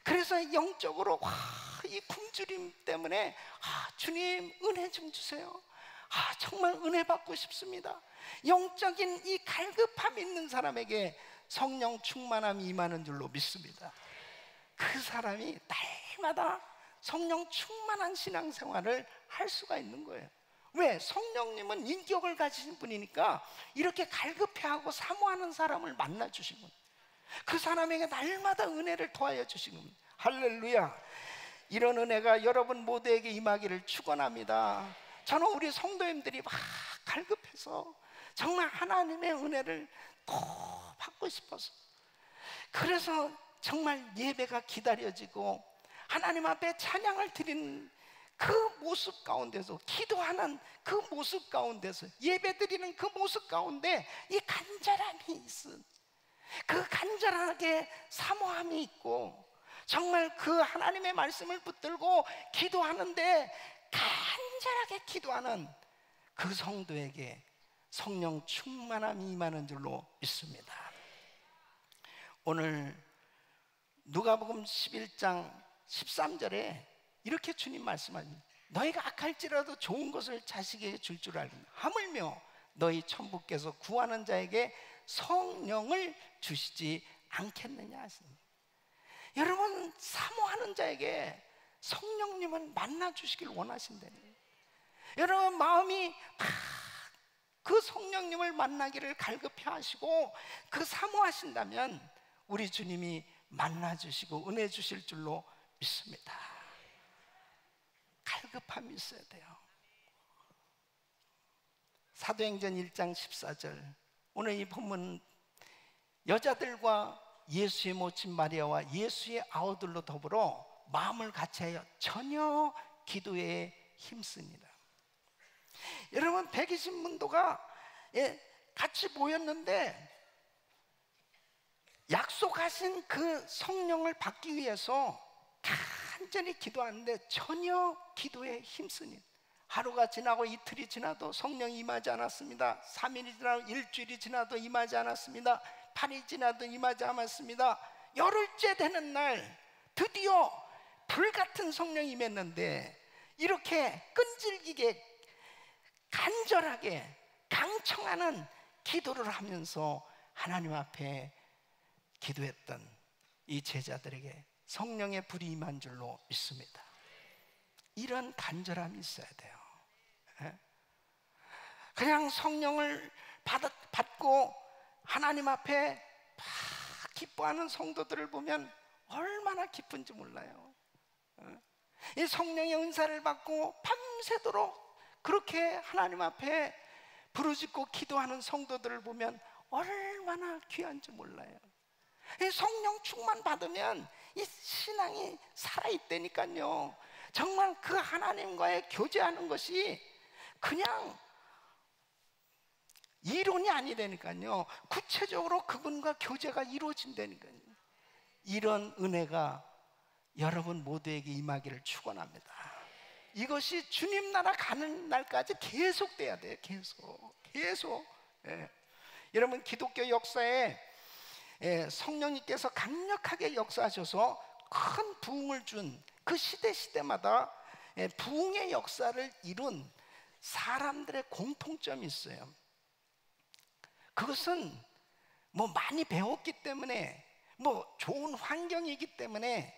그래서 영적으로 이 굶주림 때문에 주님 은혜 좀 주세요. 정말 은혜 받고 싶습니다. 영적인 이 갈급함 있는 사람에게 성령 충만함이 임하는 줄로 믿습니다. 그 사람이 날마다 성령 충만한 신앙생활을 할 수가 있는 거예요. 왜? 성령님은 인격을 가지신 분이니까 이렇게 갈급해하고 사모하는 사람을 만나주신 거예요. 그 사람에게 날마다 은혜를 더하여 주시는 겁니다. 할렐루야. 이런 은혜가 여러분 모두에게 임하기를 축원합니다. 저는 우리 성도님들이 막 갈급해서 정말 하나님의 은혜를 더 받고 싶어서, 그래서 정말 예배가 기다려지고 하나님 앞에 찬양을 드리는 그 모습 가운데서, 기도하는 그 모습 가운데서, 예배 드리는 그 모습 가운데 이 간절함이 있은, 그 간절하게 사모함이 있고, 정말 그 하나님의 말씀을 붙들고 기도하는데 간절하게 기도하는 그 성도에게 성령 충만함이 임하는 줄로 믿습니다. 오늘 누가복음 11장 13절에 이렇게 주님 말씀하십니다. 너희가 악할지라도 좋은 것을 자식에게 줄 줄 알고 하물며 너희 천부께서 구하는 자에게 성령을 주시지 않겠느냐 하십니다. 여러분, 사모하는 자에게 성령님은 만나 주시길 원하신다는 거예요. 여러분 마음이 그 성령님을 만나기를 갈급해 하시고 그 사모하신다면 우리 주님이 만나 주시고 은혜 주실 줄로 믿습니다. 갈급함이 있어야 돼요. 사도행전 1장 14절, 오늘 이 본문 여자들과 예수의 모친 마리아와 예수의 아우들로 더불어 마음을 같이하여 전혀 기도에 힘씁니다. 여러분 120문도가 같이 모였는데 약속하신 그 성령을 받기 위해서 간절히 기도하는데 전혀 기도에 힘쓰니, 하루가 지나고 이틀이 지나도 성령이 임하지 않았습니다. 3일이 지나고 일주일이 지나도 임하지 않았습니다. 8일이 지나도 임하지 않았습니다. 열흘째 되는 날 드디어 불같은 성령이 임했는데 이렇게 끈질기게 간절하게 강청하는 기도를 하면서 하나님 앞에 기도했던 이 제자들에게 성령의 불이 임한 줄로 믿습니다. 이런 간절함이 있어야 돼요. 그냥 성령을 받고 하나님 앞에 막 기뻐하는 성도들을 보면 얼마나 기쁜지 몰라요. 이 성령의 은사를 받고 밤새도록 그렇게 하나님 앞에 부르짖고 기도하는 성도들을 보면 얼마나 귀한지 몰라요. 이 성령 충만 받으면 이 신앙이 살아있다니까요. 정말 그 하나님과의 교제하는 것이 그냥 이론이 아니라니까요. 구체적으로 그분과 교제가 이루어진다니까요. 이런 은혜가 여러분 모두에게 임하기를 축원합니다. 이것이 주님 나라 가는 날까지 계속돼야 돼요. 계속. 여러분 기독교 역사에 성령님께서 강력하게 역사하셔서 큰 부흥을 준 그 시대마다 부흥의 역사를 이룬 사람들의 공통점이 있어요. 그것은 뭐 많이 배웠기 때문에 뭐 좋은 환경이기 때문에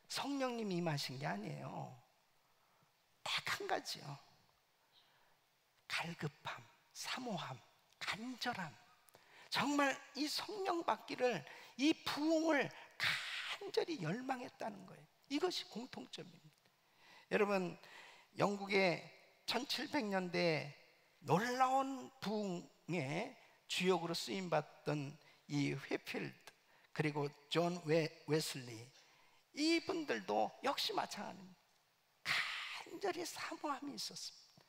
성령님이 임하신 게 아니에요. 딱 한 가지요. 갈급함, 사모함, 간절함. 정말 이 성령 받기를, 이 부흥을 간절히 열망했다는 거예요. 이것이 공통점입니다. 여러분 영국의 1700년대 놀라운 부흥의 주역으로 쓰임받던 이 회필드 그리고 존 웨슬리, 이분들도 역시 마찬가지입니다. 간절히 사모함이 있었습니다.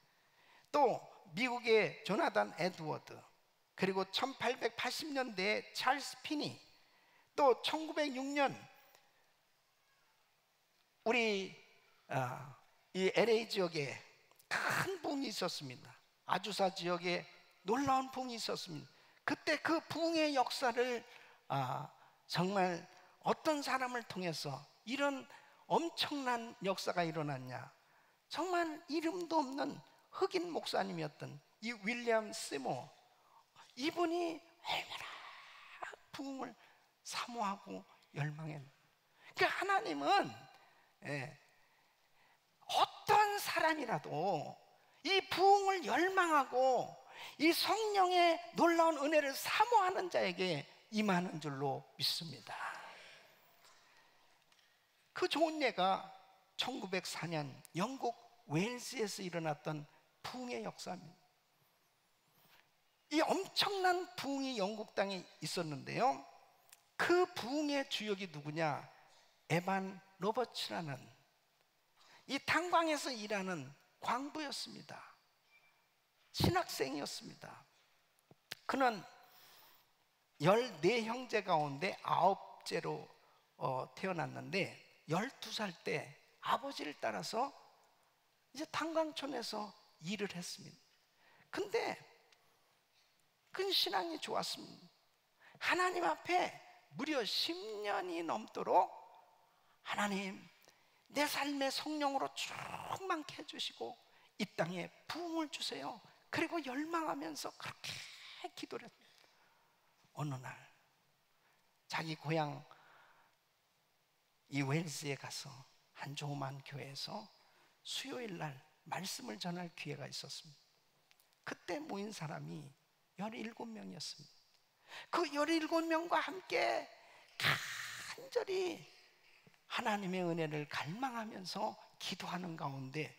또 미국의 조나단 에드워드, 그리고 1880년대에 찰스 피니, 또 1906년 우리 이 LA 지역에 큰 부흥이 있었습니다. 아주사 지역에 놀라운 부흥이 있었습니다. 그때 그 부흥의 역사를 정말 어떤 사람을 통해서 이런 엄청난 역사가 일어났냐, 정말 이름도 없는 흑인 목사님이었던 이 윌리엄 세모, 이분이 얼마나 부흥을 사모하고 열망했는가. 그러니까 하나님은 어떤 사람이라도 이 부흥을 열망하고 이 성령의 놀라운 은혜를 사모하는 자에게 임하는 줄로 믿습니다. 그 좋은 예가 1904년 영국 웨일스에서 일어났던 부흥의 역사입니다. 이 엄청난 부흥이 영국 땅에 있었는데요, 그 부흥의 주역이 누구냐? 에반 로버츠라는 이 탄광에서 일하는 광부였습니다. 신학생이었습니다. 그는 14형제 가운데 9째로 태어났는데 12살 때 아버지를 따라서 이제 탄광촌에서 일을 했습니다. 근데 큰 신앙이 좋았습니다. 하나님 앞에 무려 10년이 넘도록 하나님, 내 삶의 성령으로 충만케 해주시고 이 땅에 부흥을 주세요. 그리고 열망하면서 그렇게 기도를 했습니다. 어느 날 자기 고향 이 웨일스에 가서 한 조그만 교회에서 수요일 날 말씀을 전할 기회가 있었습니다. 그때 모인 사람이 17명이었습니다. 그 17명과 함께 간절히 하나님의 은혜를 갈망하면서 기도하는 가운데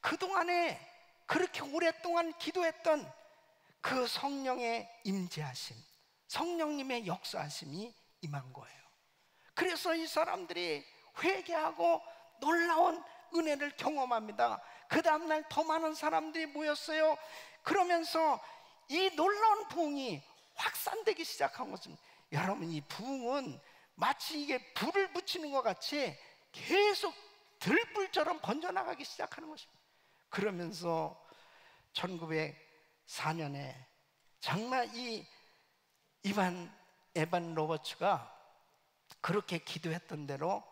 그동안에 그렇게 오랫동안 기도했던 그 성령의 임재하심, 성령님의 역사하심이 임한 거예요. 그래서 이 사람들이 회개하고 놀라운 은혜를 경험합니다. 그 다음날 더 많은 사람들이 모였어요. 그러면서 이 놀라운 부흥이 확산되기 시작한 것입니다. 여러분, 이 부흥은 마치 이게 불을 붙이는 것 같이 계속 들불처럼 번져나가기 시작하는 것입니다. 그러면서 1904년에 정말 이 에반 로버츠가 그렇게 기도했던 대로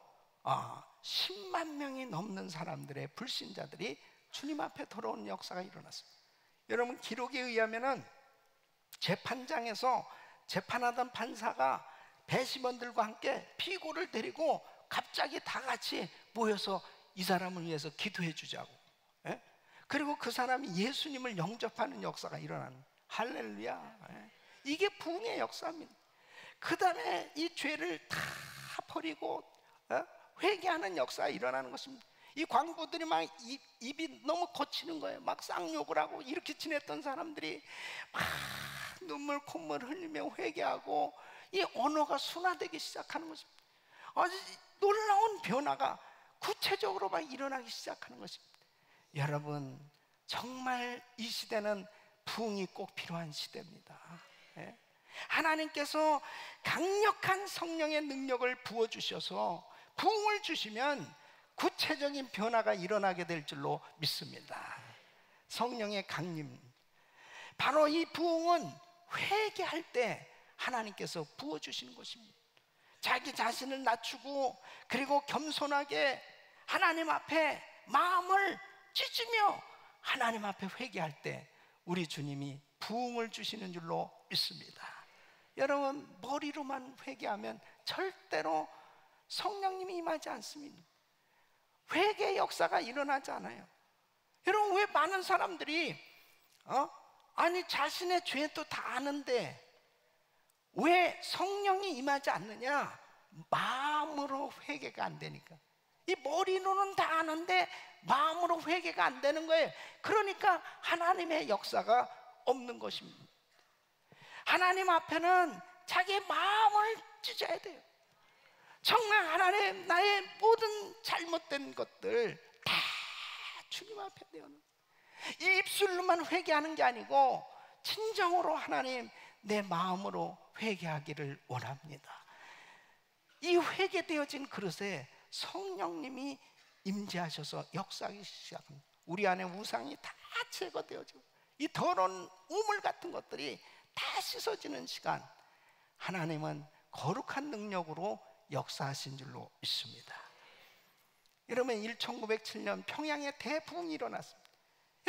10만 명이 넘는 사람들의 불신자들이 주님 앞에 돌아오는 역사가 일어났습니다. 여러분, 기록에 의하면은 재판장에서 재판하던 판사가 배심원들과 함께 피고를 데리고 갑자기 다 같이 모여서 이 사람을 위해서 기도해 주자고, 예? 그리고 그 사람이 예수님을 영접하는 역사가 일어나는, 할렐루야. 예? 이게 부흥의 역사입니다. 그 다음에 이 죄를 다 버리고 회개하는 역사가 일어나는 것입니다. 이 광부들이 막 입이 너무 거치는 거예요. 막 쌍욕을 하고 이렇게 지냈던 사람들이 막 눈물 콧물 흘리며 회개하고 이 언어가 순화되기 시작하는 것입니다. 아주 놀라운 변화가 구체적으로 막 일어나기 시작하는 것입니다. 여러분, 정말 이 시대는 부흥이 꼭 필요한 시대입니다. 예? 하나님께서 강력한 성령의 능력을 부어주셔서 부흥을 주시면 구체적인 변화가 일어나게 될 줄로 믿습니다. 성령의 강림, 바로 이 부흥은 회개할 때 하나님께서 부어주시는 것입니다. 자기 자신을 낮추고 그리고 겸손하게 하나님 앞에 마음을 찢으며 하나님 앞에 회개할 때 우리 주님이 부흥을 주시는 줄로 믿습니다. 여러분, 머리로만 회개하면 절대로 성령님이 임하지 않습니다. 회개의 역사가 일어나지 않아요. 여러분, 왜 많은 사람들이 아니 자신의 죄도 다 아는데 왜 성령이 임하지 않느냐? 마음으로 회개가 안 되니까. 이 머리로는 다 아는데 마음으로 회개가 안 되는 거예요. 그러니까 하나님의 역사가 없는 것입니다. 하나님 앞에는 자기의 마음을 찢어야 돼요. 정말 하나님, 나의 모든 잘못된 것들 다 주님 앞에 내어놓는, 이 입술로만 회개하는 게 아니고 진정으로 하나님, 내 마음으로 회개하기를 원합니다. 이 회개되어진 그릇에 성령님이 임재하셔서 역사하기 시작합니다. 우리 안에 우상이 다 제거되어지고 이 더러운 우물 같은 것들이 다 씻어지는 시간, 하나님은 거룩한 능력으로 역사하신 줄로 믿습니다. 여러분, 1907년 평양의 대부흥이 일어났습니다.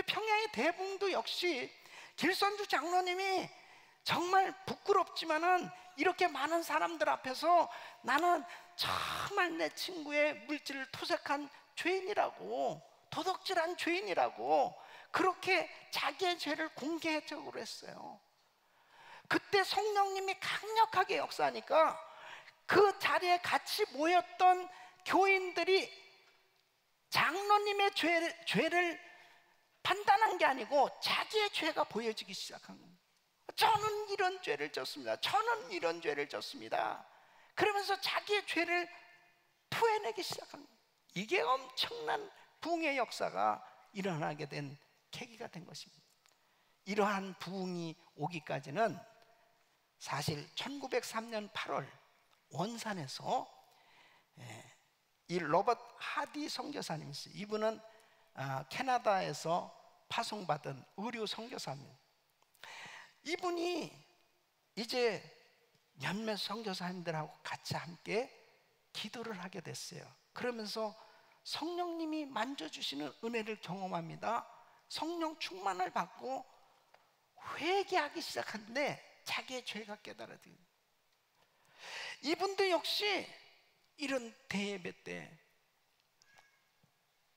평양의 대부흥도 역시 길선주 장로님이 정말 부끄럽지만은 이렇게 많은 사람들 앞에서 나는 정말 내 친구의 물질을 토색한 죄인이라고, 도둑질한 죄인이라고 그렇게 자기의 죄를 공개적으로 했어요. 그때 성령님이 강력하게 역사하니까 그 자리에 같이 모였던 교인들이 장로님의 죄를 판단한 게 아니고 자기의 죄가 보여지기 시작한 겁니다. 저는 이런 죄를 졌습니다. 저는 이런 죄를 졌습니다. 그러면서 자기의 죄를 토해내기 시작한 겁니다. 이게 엄청난 부흥의 역사가 일어나게 된 계기가 된 것입니다. 이러한 부흥이 오기까지는 사실 1903년 8월 원산에서 이 로버트 하디 선교사님이 있어요. 이분은 캐나다에서 파송받은 의료 선교사입니다. 이분이 이제 몇몇 선교사님들하고 같이 함께 기도를 하게 됐어요. 그러면서 성령님이 만져주시는 은혜를 경험합니다. 성령 충만을 받고 회개하기 시작하는데 자기의 죄가 깨달아져요. 이분도 역시 이런 대예배 때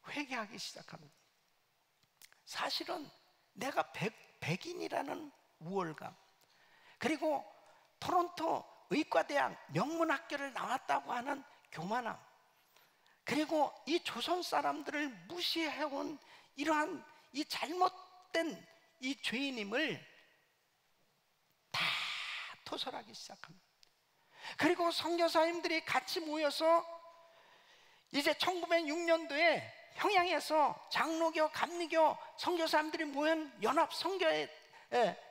회개하기 시작합니다. 사실은 내가 백인이라는 우월감, 그리고 토론토 의과대학 명문학교를 나왔다고 하는 교만함, 그리고 이 조선 사람들을 무시해온 이러한 이 잘못된 이 죄인임을 다 토설하기 시작합니다. 그리고 선교사님들이 같이 모여서 이제 1906년도에 평양에서 장로교, 감리교 선교사님들이 모인 연합 선교회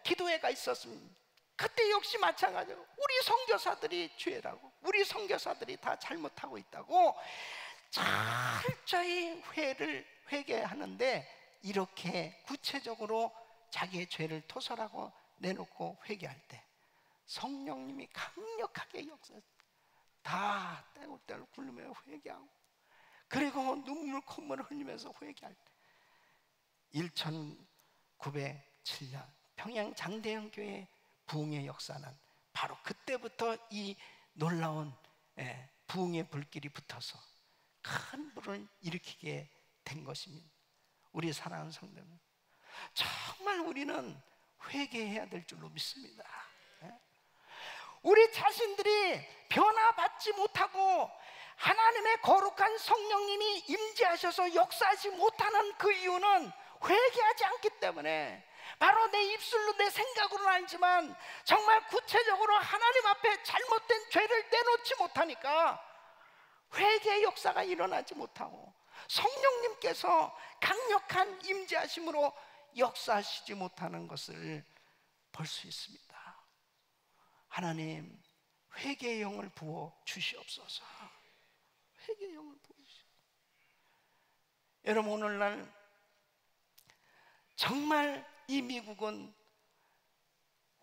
기도회가 있었습니다. 그때 역시 마찬가지로 우리 선교사들이 죄라고, 우리 선교사들이 다 잘못하고 있다고 철저히 회개하는데, 이렇게 구체적으로 자기의 죄를 토설하고 내놓고 회개할 때 성령님이 강력하게 역사, 다 떼굴떼굴 굴르며 회개하고, 그리고 눈물 콧물을 흘리면서 회개할 때 1907년 평양 장대영 교회 부흥의 역사는 바로 그때부터 이 놀라운 부흥의 불길이 붙어서 큰 불을 일으키게 된 것입니다. 우리 사랑하는 성도님, 정말 우리는 회개해야 될 줄로 믿습니다. 우리 자신들이 변화받지 못하고 하나님의 거룩한 성령님이 임재하셔서 역사하지 못하는 그 이유는 회개하지 않기 때문에, 바로 내 입술로 내 생각으로는 알지만 정말 구체적으로 하나님 앞에 잘못된 죄를 내놓지 못하니까 회개의 역사가 일어나지 못하고 성령님께서 강력한 임재하심으로 역사하시지 못하는 것을 볼 수 있습니다. 하나님, 회개의 영을 부어 주시옵소서. 회개의 영을 부어 주시옵소서. 여러분, 오늘날 정말 이 미국은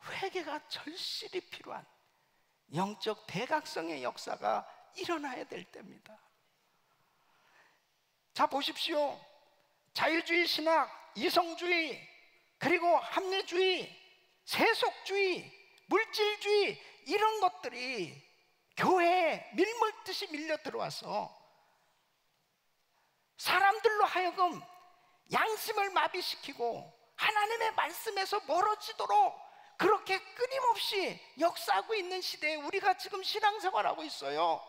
회개가 절실히 필요한 영적 대각성의 역사가 일어나야 될 때입니다. 자, 보십시오. 자유주의 신학, 이성주의, 그리고 합리주의, 세속주의, 물질주의, 이런 것들이 교회에 밀물듯이 밀려 들어와서 사람들로 하여금 양심을 마비시키고 하나님의 말씀에서 멀어지도록 그렇게 끊임없이 역사하고 있는 시대에 우리가 지금 신앙생활하고 있어요.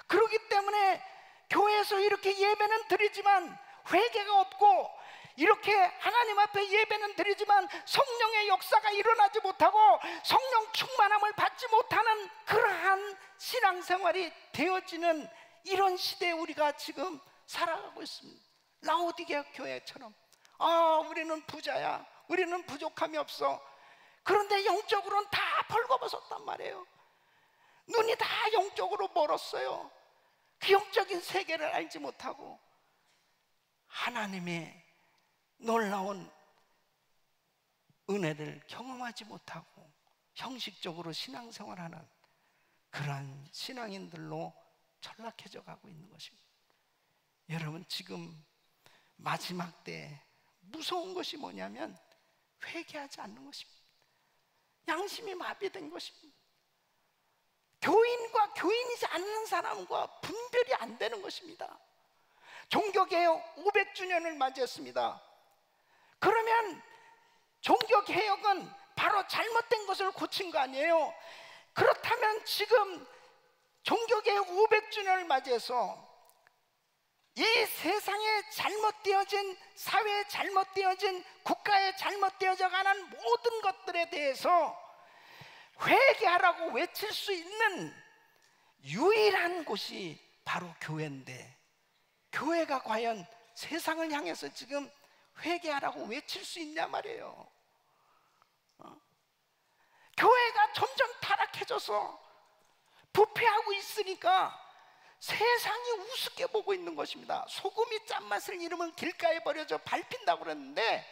그렇기 때문에 교회에서 이렇게 예배는 드리지만 회개가 없고, 이렇게 하나님 앞에 예배는 드리지만 성령의 역사가 일어나지 못하고 성령 충만함을 받지 못하는 그러한 신앙생활이 되어지는 이런 시대에 우리가 지금 살아가고 있습니다. 라오디게아 교회처럼 우리는 부자야, 우리는 부족함이 없어. 그런데 영적으로는 다 벌거벗었단 말이에요. 눈이 다 영적으로 멀었어요. 그 영적인 세계를 알지 못하고 하나님의 놀라운 은혜를 경험하지 못하고 형식적으로 신앙생활하는 그러한 신앙인들로 전락해져 가고 있는 것입니다. 여러분, 지금 마지막 때 무서운 것이 뭐냐면 회개하지 않는 것입니다. 양심이 마비된 것입니다. 교인과 교인이지 않는 사람과 분별이 안 되는 것입니다. 종교개혁 500주년을 맞이했습니다. 그러면 종교개혁은 바로 잘못된 것을 고친 거 아니에요? 그렇다면 지금 종교개혁 500주년을 맞이해서 이 세상에 잘못되어진, 사회에 잘못되어진, 국가에 잘못되어져 가는 모든 것들에 대해서 회개하라고 외칠 수 있는 유일한 곳이 바로 교회인데, 교회가 과연 세상을 향해서 지금 회개하라고 외칠 수 있냐 말이에요. 교회가 점점 타락해져서 부패하고 있으니까 세상이 우습게 보고 있는 것입니다. 소금이 짠맛을 잃으면 길가에 버려져 밟힌다고 그랬는데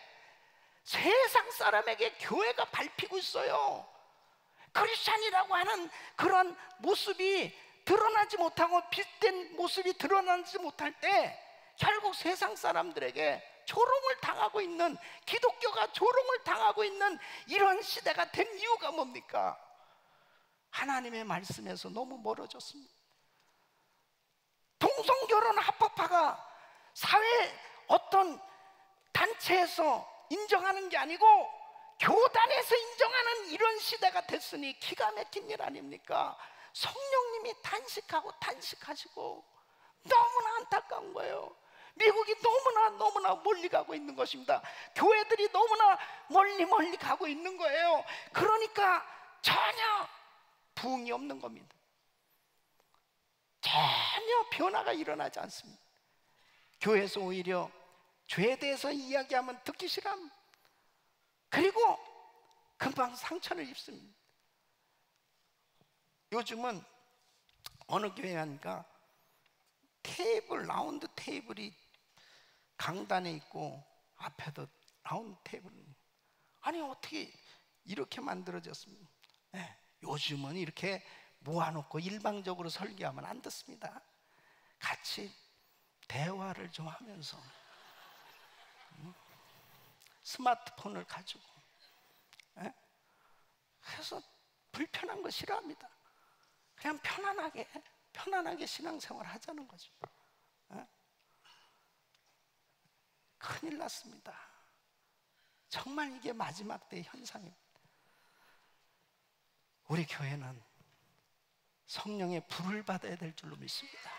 세상 사람에게 교회가 밟히고 있어요. 크리스찬이라고 하는 그런 모습이 드러나지 못하고 빛된 모습이 드러나지 못할 때 결국 세상 사람들에게 조롱을 당하고 있는, 기독교가 조롱을 당하고 있는 이런 시대가 된 이유가 뭡니까? 하나님의 말씀에서 너무 멀어졌습니다. 동성결혼 합법화가 사회 어떤 단체에서 인정하는 게 아니고 교단에서 인정하는 이런 시대가 됐으니 기가 막힌 일 아닙니까? 성령님이 단식하고 단식하시고 너무나 안타까운 거예요. 미국이 너무나 멀리 가고 있는 것입니다. 교회들이 너무나 멀리 가고 있는 거예요. 그러니까 전혀 부흥이 없는 겁니다. 전혀 변화가 일어나지 않습니다. 교회에서 오히려 죄에 대해서 이야기하면 듣기 싫어합니다. 그리고 금방 상처를 입습니다. 요즘은 어느 교회 하니까 라운드 테이블이 강단에 있고 앞에도 라운드 테이블. 아니, 어떻게 이렇게 만들어졌습니까? 요즘은 이렇게 모아놓고 일방적으로 설교하면 안 듣습니다. 같이 대화를 좀 하면서 스마트폰을 가지고 그래서 불편한 거 싫어합니다. 그냥 편안하게 신앙생활 하자는 거죠. 큰일 났습니다. 정말 이게 마지막 때의 현상입니다. 우리 교회는 성령의 불을 받아야 될 줄로 믿습니다.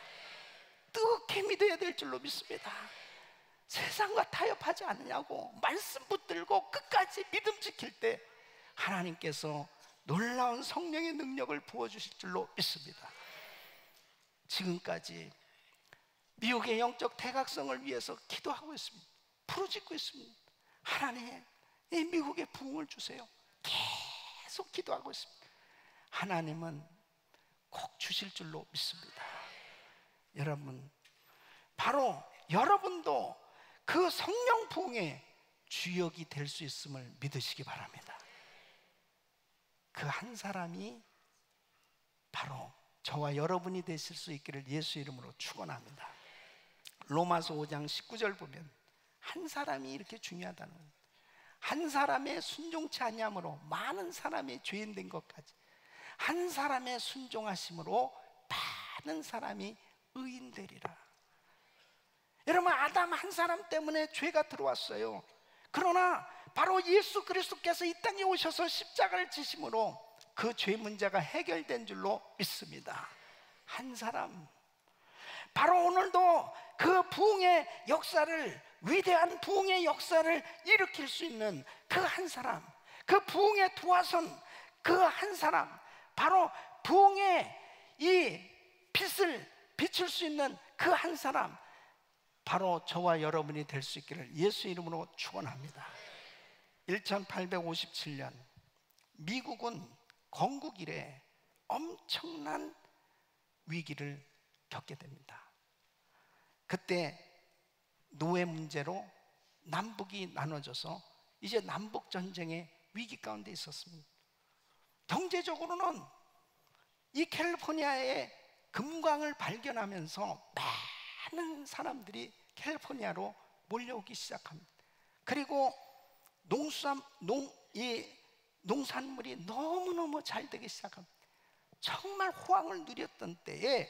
뜨겁게 믿어야 될 줄로 믿습니다. 세상과 타협하지 않느냐고 말씀 붙들고 끝까지 믿음 지킬 때 하나님께서 놀라운 성령의 능력을 부어주실 줄로 믿습니다. 지금까지 미국의 영적 대각성을 위해서 기도하고 있습니다. 부르짖고 있습니다. 하나님, 이 미국에 부흥을 주세요. 계속 기도하고 있습니다. 하나님은 꼭 주실 줄로 믿습니다. 여러분, 바로 여러분도 그 성령 부흥의 주역이 될 수 있음을 믿으시기 바랍니다. 그 한 사람이 바로 저와 여러분이 되실 수 있기를 예수 이름으로 축원합니다. 로마서 5장 19절 보면 한 사람이 이렇게 중요하다는 거예요. 한 사람의 순종치 아니함으로 많은 사람이 죄인 된 것까지, 한 사람의 순종하심으로 많은 사람이 의인 되리라. 여러분, 아담 한 사람 때문에 죄가 들어왔어요. 그러나 바로 예수 그리스도께서 이 땅에 오셔서 십자가를 지심으로 그 죄 문제가 해결된 줄로 믿습니다. 한 사람, 바로 오늘도 그 부흥의 역사를, 위대한 부흥의 역사를 일으킬 수 있는 그 한 사람, 그 부흥에 도와선 그 한 사람, 바로 부흥의 이 빛을 비출 수 있는 그 한 사람, 바로 저와 여러분이 될 수 있기를 예수 이름으로 축원합니다. 1857년 미국은 건국 이래 엄청난 위기를 겪게 됩니다. 그때 노예 문제로 남북이 나눠져서 이제 남북 전쟁의 위기 가운데 있었습니다. 경제적으로는 이 캘리포니아의 금광을 발견하면서 많은 사람들이 캘리포니아로 몰려오기 시작합니다. 그리고 농산물이 너무너무 잘 되기 시작합니다. 정말 호황을 누렸던 때에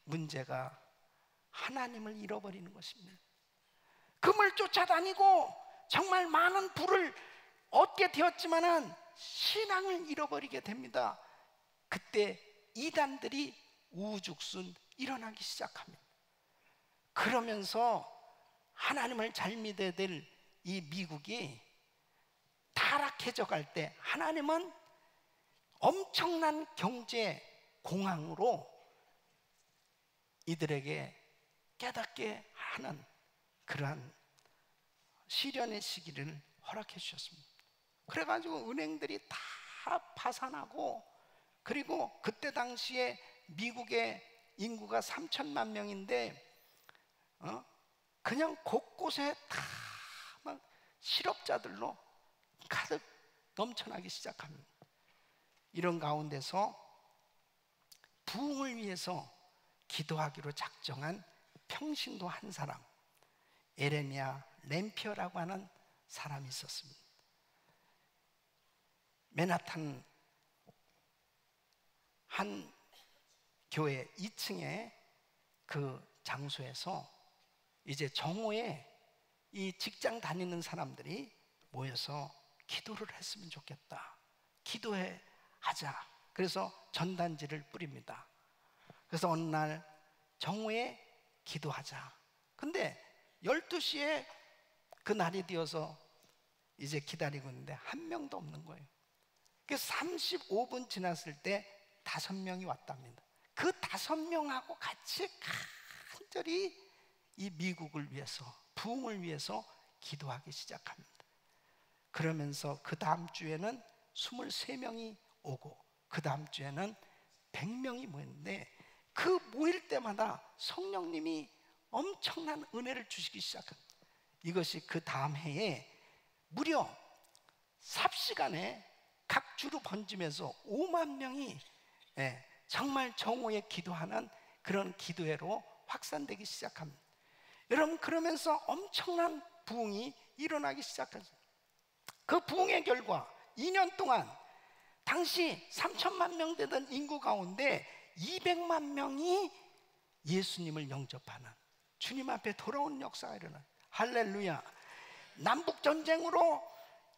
문제가 하나님을 잃어버리는 것입니다. 금을 쫓아다니고 정말 많은 부를 얻게 되었지만은 신앙을 잃어버리게 됩니다. 그때 이단들이 우후죽순 일어나기 시작합니다. 그러면서 하나님을 잘 믿어야 될 이 미국이 타락해져 갈 때 하나님은 엄청난 경제 공황으로 이들에게 깨닫게 하는 그러한 시련의 시기를 허락해 주셨습니다. 그래가지고 은행들이 다 파산하고, 그리고 그때 당시에 미국의 인구가 3천만 명인데 그냥 곳곳에 다 막 실업자들로 가득 넘쳐나기 시작합니다. 이런 가운데서 부흥을 위해서 기도하기로 작정한 평신도 한 사람, 에레미야 램피어라고 하는 사람이 있었습니다. 맨하탄 한 교회 2층에 그 장소에서 이제 정오에 이 직장 다니는 사람들이 모여서 기도를 했으면 좋겠다. 기도해 하자. 그래서 전단지를 뿌립니다. 그래서 어느 날 정오에 기도하자. 근데 12시에 그 날이 되어서 이제 기다리고 있는데 한 명도 없는 거예요. 그래서 35분 지났을 때 5명이 왔답니다. 그 5명하고 같이 간절히 이 미국을 위해서, 부흥을 위해서 기도하기 시작합니다. 그러면서 그 다음 주에는 23명이 오고, 그 다음 주에는 100명이 모였는데, 그 모일 때마다 성령님이 엄청난 은혜를 주시기 시작합니다. 이것이 그 다음 해에 무려 삽시간에 각 주로 번지면서 5만 명이 정말 정오에 기도하는 그런 기도회로 확산되기 시작합니다. 여러분, 그러면서 엄청난 부흥이 일어나기 시작하죠. 그 부흥의 결과 2년 동안 당시 3천만 명 되던 인구 가운데 200만 명이 예수님을 영접하는, 주님 앞에 돌아온 역사가 일어나요. 할렐루야. 남북전쟁으로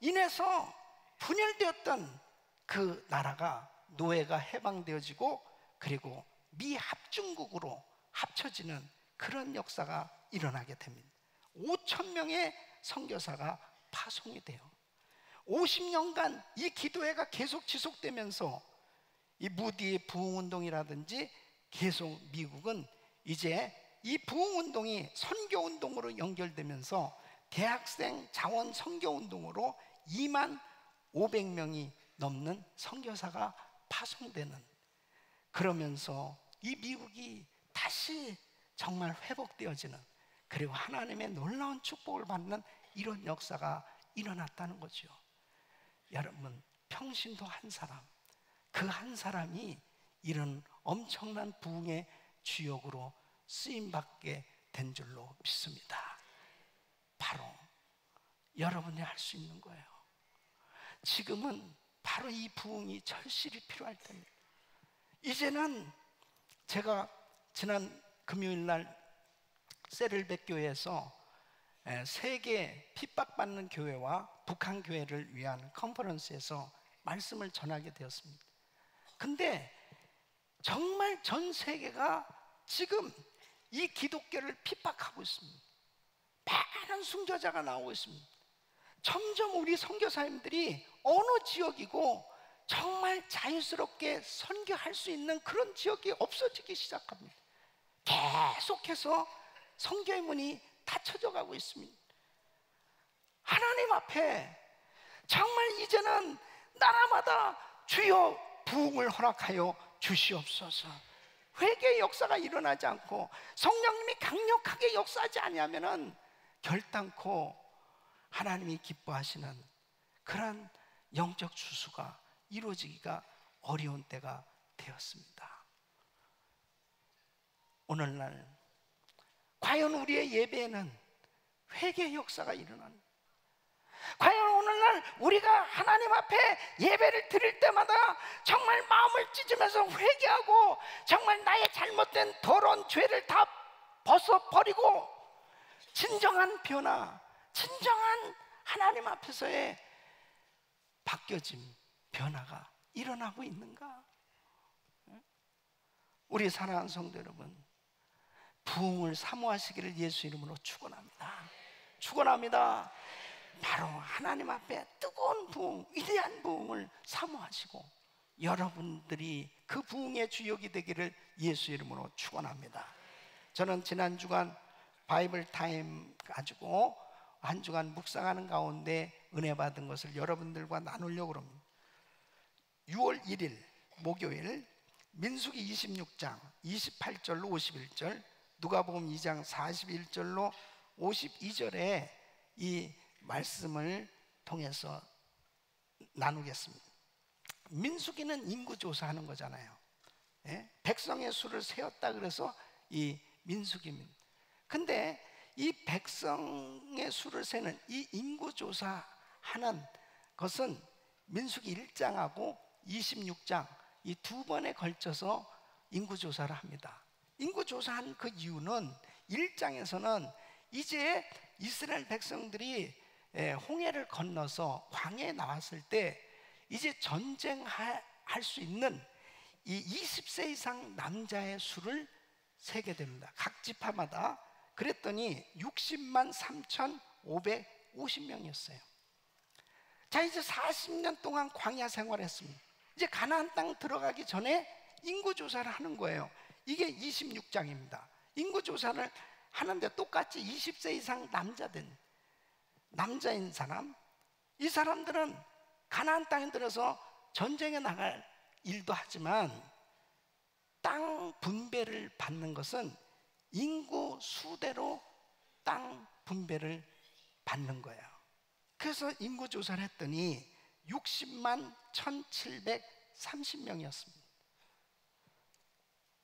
인해서 분열되었던 그 나라가 노예가 해방되어지고, 그리고 미합중국으로 합쳐지는 그런 역사가 일어나게 됩니다. 5천 명의 선교사가 파송이 돼요. 50년간 이 기도회가 계속 지속되면서 이 무디의 부흥운동이라든지 계속 미국은 이제 이 부흥운동이 선교운동으로 연결되면서 대학생 자원 선교운동으로 2만 500명이 넘는 선교사가 파송되는, 그러면서 이 미국이 다시 정말 회복되어지는, 그리고 하나님의 놀라운 축복을 받는 이런 역사가 일어났다는 거죠. 여러분, 평신도 한 사람, 그 한 사람이 이런 엄청난 부흥의 주역으로 쓰임받게 된 줄로 믿습니다. 바로 여러분이 할 수 있는 거예요. 지금은 바로 이 부흥이 절실히 필요할 때입니다. 이제는 제가 지난 금요일 날 세를백 교회에서 세계 핍박받는 교회와 북한 교회를 위한 컨퍼런스에서 말씀을 전하게 되었습니다. 근데 정말 전 세계가 지금 이 기독교를 핍박하고 있습니다. 많은 순교자가 나오고 있습니다. 점점 우리 선교사님들이 어느 지역이고 정말 자유스럽게 선교할 수 있는 그런 지역이 없어지기 시작합니다. 계속해서 선교의 문이 닫혀져 가고 있습니다. 하나님 앞에 정말 이제는 나라마다 주여 부흥을 허락하여 주시옵소서. 회개의 역사가 일어나지 않고 성령님이 강력하게 역사하지 아니하면은 결단코 하나님이 기뻐하시는 그런 영적 추수가 이루어지기가 어려운 때가 되었습니다. 오늘날 과연 우리의 예배에는 회개의 역사가 일어나는, 과연 오늘날 우리가 하나님 앞에 예배를 드릴 때마다 정말 마음을 찢으면서 회개하고 정말 나의 잘못된 더러운 죄를 다 벗어버리고 진정한 변화, 진정한 하나님 앞에서의 바뀌어짐, 변화가 일어나고 있는가? 우리 사랑하는 성도 여러분, 부흥을 사모하시기를 예수 이름으로 축원합니다. 축원합니다. 바로 하나님 앞에 뜨거운 부흥, 위대한 부흥을 사모하시고 여러분들이 그 부흥의 주역이 되기를 예수 이름으로 축원합니다. 저는 지난 주간 바이블 타임 가지고 한 주간 묵상하는 가운데 은혜 받은 것을 여러분들과 나누려고 합니다. 6월 1일 목요일 민수기 26장 28절로 51절, 누가복음 2장 41절로 52절에 이 말씀을 통해서 나누겠습니다. 민수기는 인구조사하는 거잖아요. 예? 백성의 수를 세었다 그래서 이 민수기입니다. 근데 이 백성의 수를 세는 이 인구조사하는 것은 민수기 1장하고 26장 이 두 번에 걸쳐서 인구조사를 합니다. 인구조사한 그 이유는 1장에서는 이제 이스라엘 백성들이 홍해를 건너서 광야에 나왔을 때 이제 전쟁할 수 있는 이 20세 이상 남자의 수를 세게 됩니다. 각 지파마다. 그랬더니 60만 3,550명이었어요. 자, 이제 40년 동안 광야 생활했습니다. 이제 가나안 땅 들어가기 전에 인구조사를 하는 거예요. 이게 26장입니다. 인구조사를 하는데 똑같이 20세 이상 남자인 사람, 이 사람들은 가나안 땅에 들어서 전쟁에 나갈 일도 하지만 땅 분배를 받는 것은 인구 수대로 땅 분배를 받는 거예요. 그래서 인구조사를 했더니 60만 1,730명이었습니다.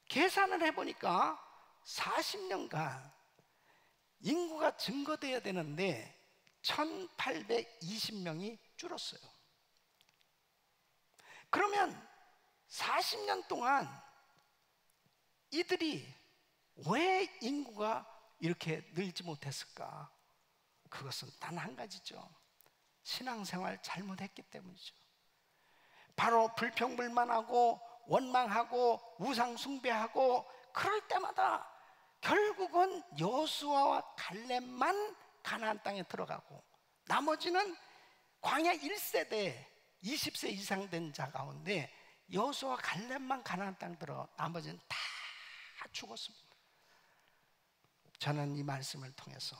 계산을 해보니까 40년간 인구가 증가돼야 되는데 1820명이 줄었어요. 그러면 40년 동안 이들이 왜 인구가 이렇게 늘지 못했을까? 그것은 단 한 가지죠. 신앙생활 잘못했기 때문이죠. 바로 불평불만하고 원망하고 우상 숭배하고 그럴 때마다 결국은 여호수아와 갈렙만 가나안 땅에 들어가고 나머지는 광야 1세대 20세 이상 된 자 가운데 여호수아와 갈렙만 가나안 땅 들어 나머지는 다 죽었습니다. 저는 이 말씀을 통해서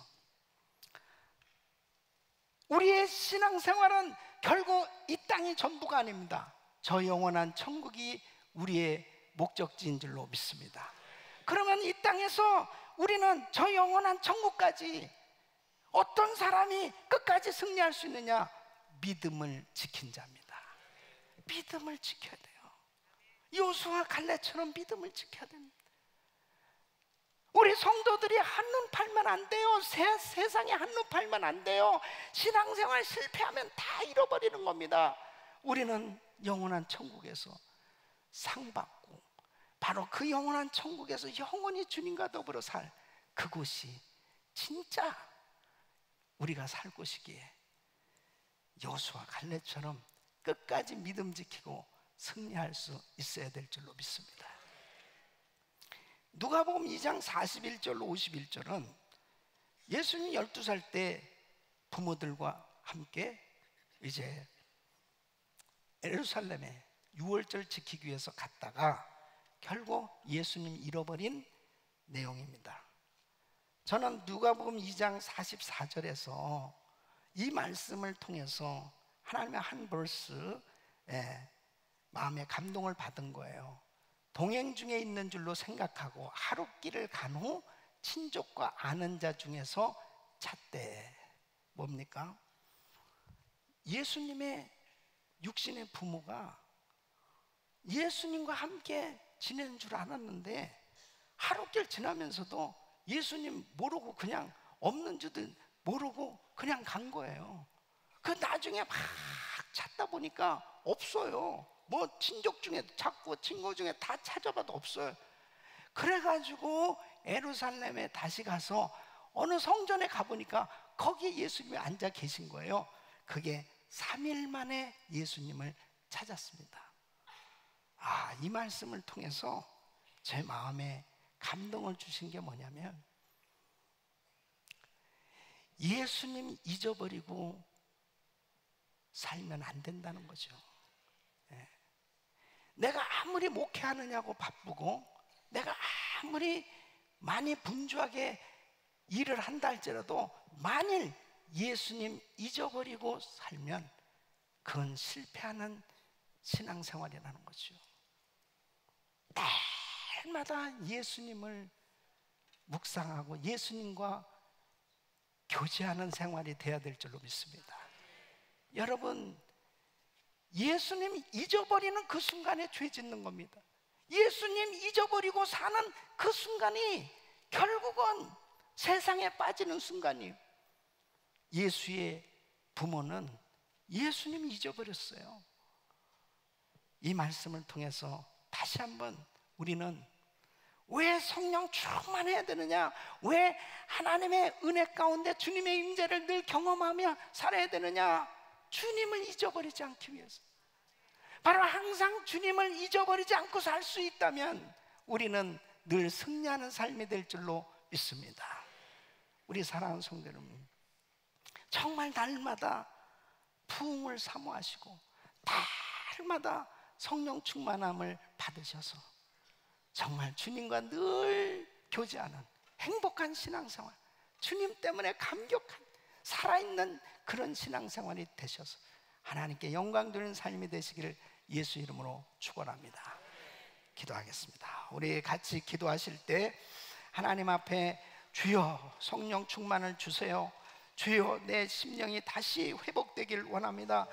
우리의 신앙생활은 결국 이 땅이 전부가 아닙니다. 저 영원한 천국이 우리의 목적지인 줄로 믿습니다. 그러면 이 땅에서 우리는 저 영원한 천국까지 어떤 사람이 끝까지 승리할 수 있느냐? 믿음을 지킨 자입니다. 믿음을 지켜야 돼요. 여호수아 갈렙처럼 믿음을 지켜야 됩니다. 우리 성도들이 한눈 팔면 안 돼요. 세상에 한눈 팔면 안 돼요. 신앙생활 실패하면 다 잃어버리는 겁니다. 우리는 영원한 천국에서 상 받고 바로 그 영원한 천국에서 영원히 주님과 더불어 살 그곳이 진짜 우리가 살 곳이기에 여호수아 갈렙처럼 끝까지 믿음 지키고 승리할 수 있어야 될 줄로 믿습니다. 누가복음 2장 41절로 51절은 예수님 12살 때 부모들과 함께 이제 예루살렘에 유월절 지키기 위해서 갔다가 결국 예수님 잃어버린 내용입니다. 저는 누가복음 2장 44절에서 이 말씀을 통해서 하나님의 한 벌스에 마음에 감동을 받은 거예요. 동행 중에 있는 줄로 생각하고 하룻길을 간 후 친족과 아는 자 중에서 찾되. 뭡니까? 예수님의 육신의 부모가 예수님과 함께 지내는 줄 알았는데 하룻길 지나면서도 예수님 모르고 그냥 없는 줄도 모르고 그냥 간 거예요. 그 나중에 막 찾다 보니까 없어요. 뭐 친족 중에 찾고 친구 중에 다 찾아봐도 없어요. 그래가지고 예루살렘에 다시 가서 어느 성전에 가보니까 거기에 예수님이 앉아 계신 거예요. 그게 3일 만에 예수님을 찾았습니다. 이 말씀을 통해서 제 마음에 감동을 주신 게 뭐냐면 예수님 잊어버리고 살면 안 된다는 거죠. 내가 아무리 목회하느냐고 바쁘고 내가 아무리 많이 분주하게 일을 한다 할지라도 만일 예수님 잊어버리고 살면 그건 실패하는 신앙생활이라는 거죠. 날마다 예수님을 묵상하고 예수님과 교제하는 생활이 돼야 될 줄로 믿습니다. 여러분, 예수님 잊어버리는 그 순간에 죄 짓는 겁니다. 예수님 잊어버리고 사는 그 순간이 결국은 세상에 빠지는 순간이에요. 예수의 부모는 예수님 잊어버렸어요. 이 말씀을 통해서 다시 한번 우리는 왜 성령 충만해야 되느냐? 왜 하나님의 은혜 가운데 주님의 임재를 늘 경험하며 살아야 되느냐? 주님을 잊어버리지 않기 위해서. 바로 항상 주님을 잊어버리지 않고 살 수 있다면 우리는 늘 승리하는 삶이 될 줄로 믿습니다. 우리 사랑하는 성도 여러분, 정말 날마다 부흥을 사모하시고 날마다 성령 충만함을 받으셔서 정말 주님과 늘 교제하는 행복한 신앙생활, 주님 때문에 감격한 살아있는 그런 신앙생활이 되셔서 하나님께 영광 드리는 삶이 되시기를 예수 이름으로 축원합니다. 기도하겠습니다. 우리 같이 기도하실 때 하나님 앞에 주여 성령 충만을 주세요. 주여 내 심령이 다시 회복되길 원합니다.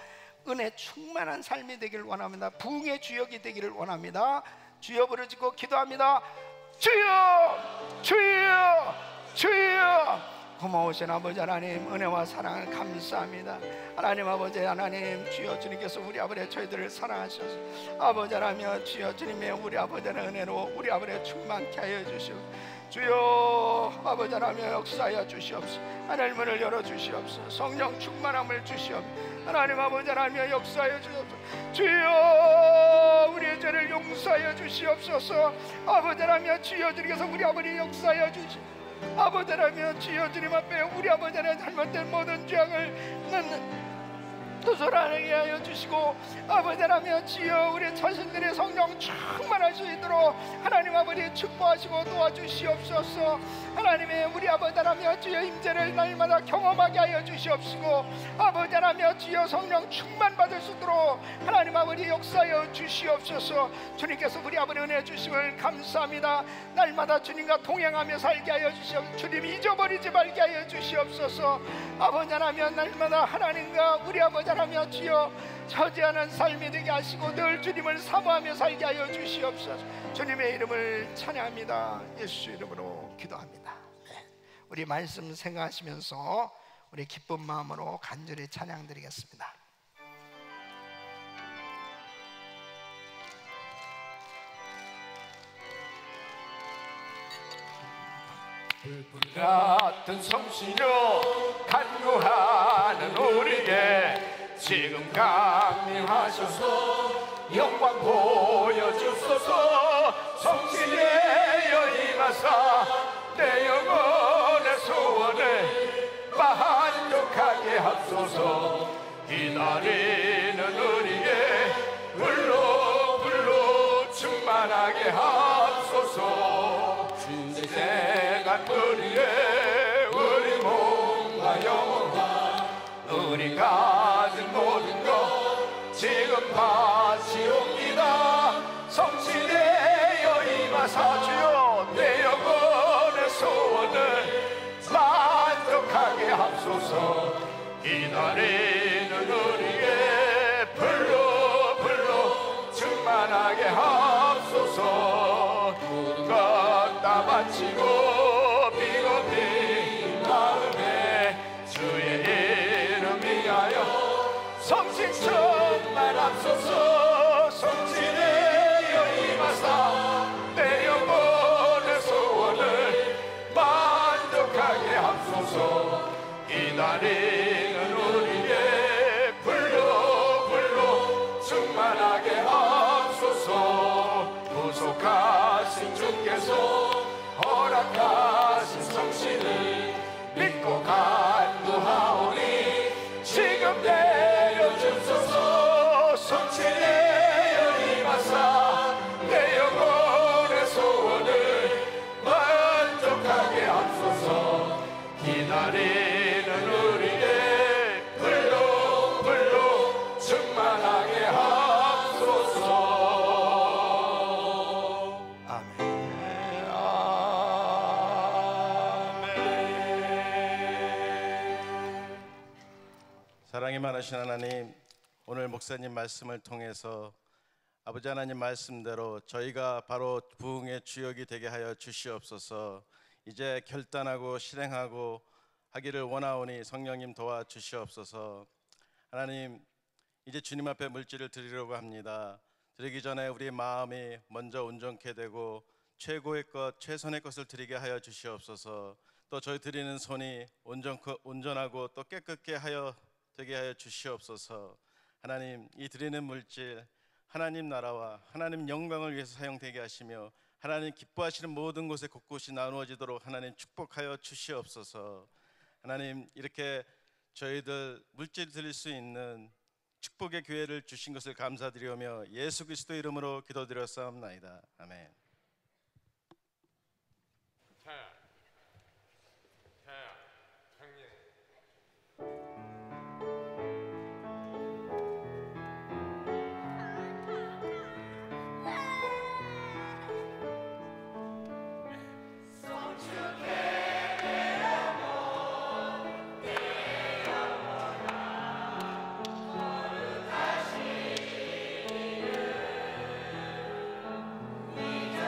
은혜 충만한 삶이 되길 원합니다. 부흥의 주역이 되기를 원합니다. 주여 부르짖고 기도합니다. 주여, 주여, 주여. 고마우신 아버지 하나님, 은혜와 사랑을 감사합니다. 하나님 아버지 하나님, 주여 주님께서 우리 아버지 저희들을 사랑하셔서 아버지 하나님, 주여 주님의 우리 아버지의 은혜로 우리 아버지 충만케 하여 주시옵소서. 주여 아버지 하나님, 역사하여 주시옵소서. 하늘 문을 열어주시옵소서. 성령 충만함을 주시옵소서. 하나님 아버지 하나님, 역사하여 주시옵소서. 주여 우리의 죄를 용서하여 주시옵소서. 아버지 하나님, 주여 주님께서 우리 아버지 역사하여 주시옵소서. 아버지 하나님, 주여 주님 앞에 우리 아버지 하나님 잘못된 모든 죄악을 도설하게 하여 주시고, 아버지 하나님, 주여 우리 자신들의 성령 충만할 수 있도록 하나님 아버지 축복하시고 도와주시옵소서. 하나님의 우리 아버지 하나님, 주여 임재를 날마다 경험하게 하여 주시옵시고, 아버지 하나님, 주여 성령 충만 받을 수 있도록 하나님 아버지 역사하여 주시옵소서. 주님께서 우리 아버지 은혜 주심을 감사합니다. 날마다 주님과 동행하며 살게 하여 주시옵소서. 주님 잊어버리지 말게 하여 주시옵소서. 아버지 하나님, 날마다 하나님과 우리 아버지 하나님, 주여 처지하는 삶이 되게 하시고 늘 주님을 사모하며 살게 하여 주시옵소서. 주님의 이름을 찬양합니다. 예수 이름으로 기도합니다. 네. 우리 말씀 생각하시면서 우리 기쁜 마음으로 간절히 찬양 드리겠습니다. 불 같은 성신여 간구하는 우리에게 지금 강림하셔서 영광 보여주소서. 성신여 임하사 내 영혼의 소원을 만족하게 하소서. 기다리는 우리의 불로 충만하게 하소서. 주제간 우리의 우리 몸과 영혼과 우리 가진 모든 것 지금 바치옵니다. 성신여 임하사 주여 내 영혼의 소원을 만족하게 하소서. 기다리는 우리의 불로 충만하게 하소서. 모든 것 다 바치고 비겁히 마음에 주의 이름 위하여 성신 충만하소서. 성신여 임하사 내 영혼의 소원을 만족하게 하소서. 기다리는 우리의 불로 충만하게 하소서. 구속하신 주께서 허락하신 성신을 믿고 간구하오니 지금 내려주소서. 성신여 임하사 내 영혼의 소원을 만족하게 하소서. 기다리는 우리의 불로 충만하게 하소서. 사랑이 많으신 하나님, 오늘 목사님 말씀을 통해서 아버지 하나님 말씀대로 저희가 바로 부흥의 주역이 되게 하여 주시옵소서. 이제 결단하고 실행하고 하기를 원하오니 성령님 도와주시옵소서. 하나님, 이제 주님 앞에 물질을 드리려고 합니다. 드리기 전에 우리 마음이 먼저 온전케 되고 최고의 것, 최선의 것을 드리게 하여 주시옵소서. 또 저희 드리는 손이 온전하고 또 깨끗게 되게 하여 주시옵소서. 하나님, 이 드리는 물질 하나님 나라와 하나님 영광을 위해서 사용되게 하시며 하나님 기뻐하시는 모든 곳에 곳곳이 나누어지도록 하나님 축복하여 주시옵소서. 하나님, 이렇게 저희들 물질 드릴 수 있는 축복의 기회를 주신 것을 감사드리오며 예수 그리스도 이름으로 기도드렸사옵나이다. 아멘. 내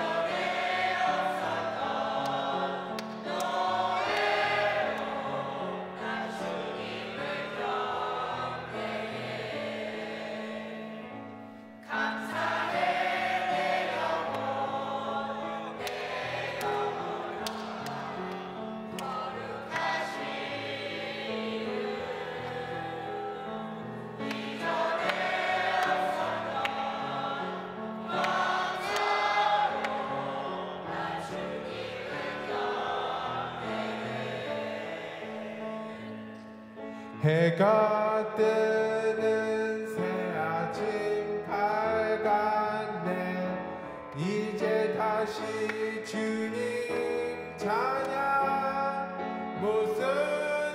해가 뜨는 새아침 밝았네. 이제 다시 주님 찬양. 무슨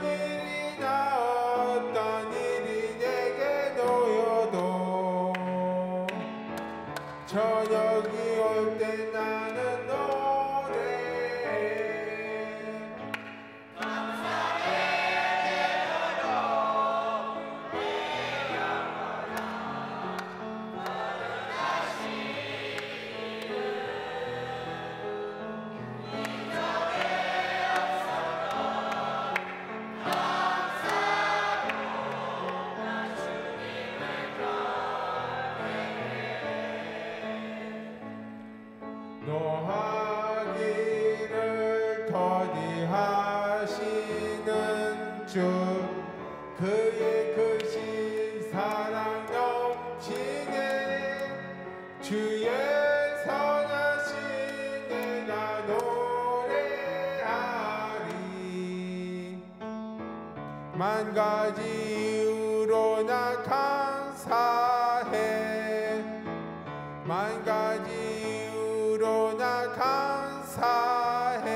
일이나 어떤 일이 내게 놓여도 저녁이 올 때 나는 노래해. 노하기를 더디하시는 주, 그의 크신 사랑 넘치네. 주의 선하신 내가 노래하리. 만 가지 이유로 나 감사해. 만 가지 이유로 나 감사해.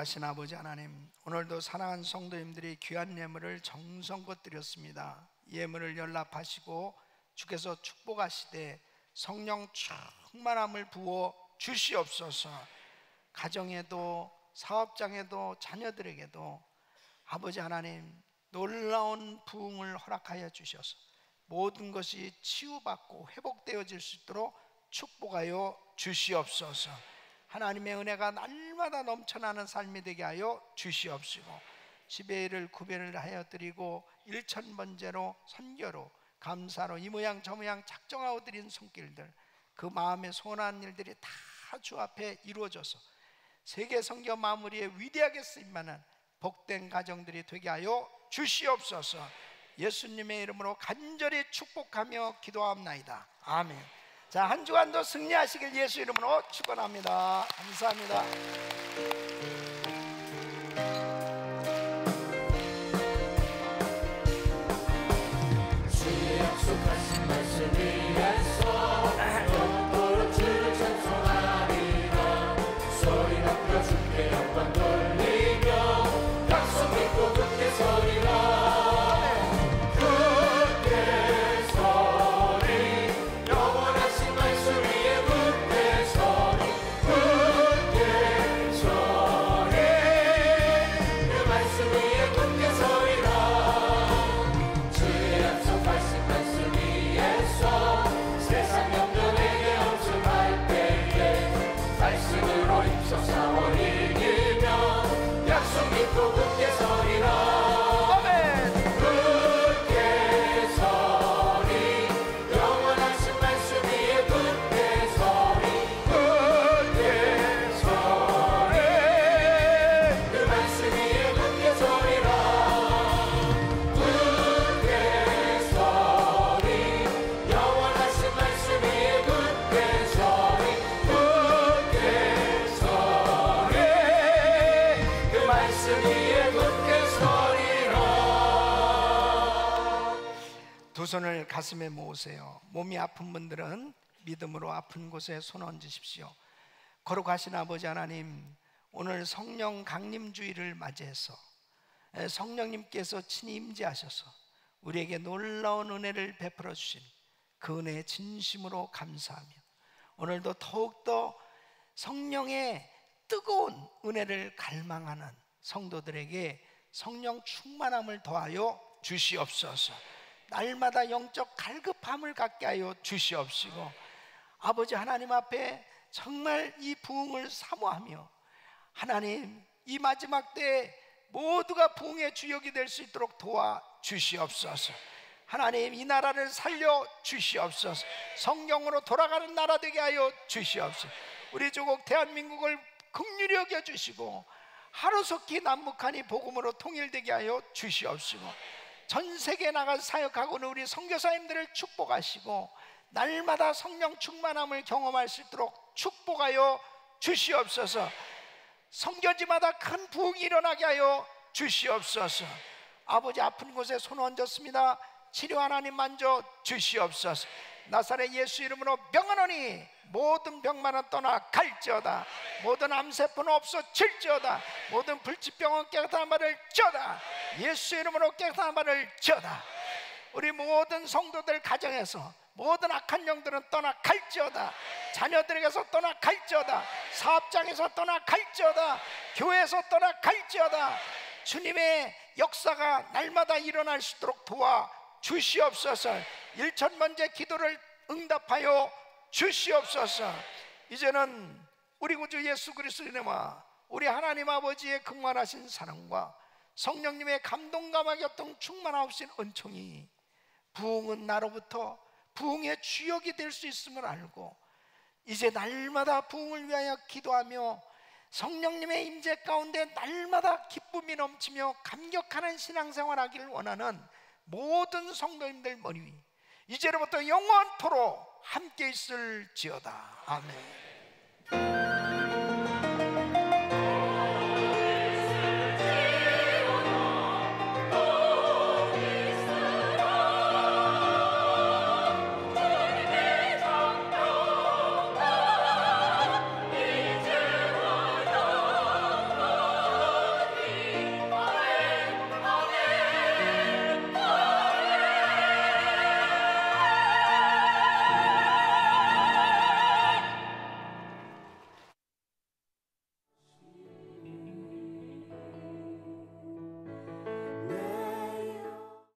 거룩하신 아버지 하나님, 오늘도 사랑하는 성도님들이 귀한 예물을 정성껏 드렸습니다. 예물을 연락하시고 주께서 축복하시되 성령 충만함을 부어 주시옵소서. 가정에도 사업장에도 자녀들에게도 아버지 하나님 놀라운 부흥을 허락하여 주셔서 모든 것이 치유받고 회복되어질 수 있도록 축복하여 주시옵소서. 하나님의 은혜가 날마다 넘쳐나는 삶이 되게 하여 주시옵시고, 지배를 구별을 하여 드리고 일천번제로 선교로 감사로 이 모양 저 모양 작정하고 드린 손길들, 그 마음에 소원한 일들이 다 주 앞에 이루어져서 세계 선교 마무리에 위대하게 쓰임받는 복된 가정들이 되게 하여 주시옵소서. 예수님의 이름으로 간절히 축복하며 기도합나이다. 아멘. 자, 한 주간도 승리하시길 예수 이름으로 축원합니다. 감사합니다. 주의 약속하신 말씀 위에서 영원토록 주를 찬송하리라. 소리나 불어 주께 영광 돌리며 약속 믿고 굳게 서리라. 두 손을 가슴에 모으세요. 몸이 아픈 분들은 믿음으로 아픈 곳에 손 얹으십시오. 거룩하신 아버지 하나님, 오늘 성령 강림주의를 맞이해서 성령님께서 친히 임재하셔서 우리에게 놀라운 은혜를 베풀어 주신 그 은혜에 진심으로 감사하며, 오늘도 더욱더 성령의 뜨거운 은혜를 갈망하는 성도들에게 성령 충만함을 더하여 주시옵소서. 날마다 영적 갈급함을 갖게 하여 주시옵시고, 아버지 하나님 앞에 정말 이 부흥을 사모하며, 하나님 이 마지막 때에 모두가 부흥의 주역이 될 수 있도록 도와 주시옵소서. 하나님 이 나라를 살려 주시옵소서. 성경으로 돌아가는 나라 되게 하여 주시옵소서. 우리 조국 대한민국을 긍휼히 여겨주시고 하루속히 남북한이 복음으로 통일되게 하여 주시옵시고, 전 세계에 나가 사역하고는 우리 선교사님들을 축복하시고 날마다 성령 충만함을 경험할 수 있도록 축복하여 주시옵소서. 선교지마다 큰 부흥이 일어나게 하여 주시옵소서. 아버지 아픈 곳에 손 얹었습니다. 치료 하나님 만져 주시옵소서. 나사렛 예수 이름으로 명하노니 모든 병만은 떠나 갈지어다. 모든 암세포는 없어질지어다. 모든 불치병은 깨끗한 말을 쪄다. 예수 이름으로 깨끗한 말을 쪄다. 우리 모든 성도들 가정에서 모든 악한 영들은 떠나 갈지어다. 자녀들에게서 떠나 갈지어다. 사업장에서 떠나 갈지어다. 교회에서 떠나 갈지어다. 주님의 역사가 날마다 일어날 수 있도록 도와 주시옵소서. 일천번제 기도를 응답하여 주시옵소서. 이제는 우리 구주 예수 그리스도의 이름과 우리 하나님 아버지의 극만하신 사랑과 성령님의 감동감화 교통 충만하신 은총이, 부흥은 나로부터 부흥의 주역이 될 수 있음을 알고 이제 날마다 부흥을 위하여 기도하며 성령님의 임재 가운데 날마다 기쁨이 넘치며 감격하는 신앙생활하기를 원하는 모든 성도님들 머리 위 이제로부터 영원토록 함께 있을지어다. 아멘.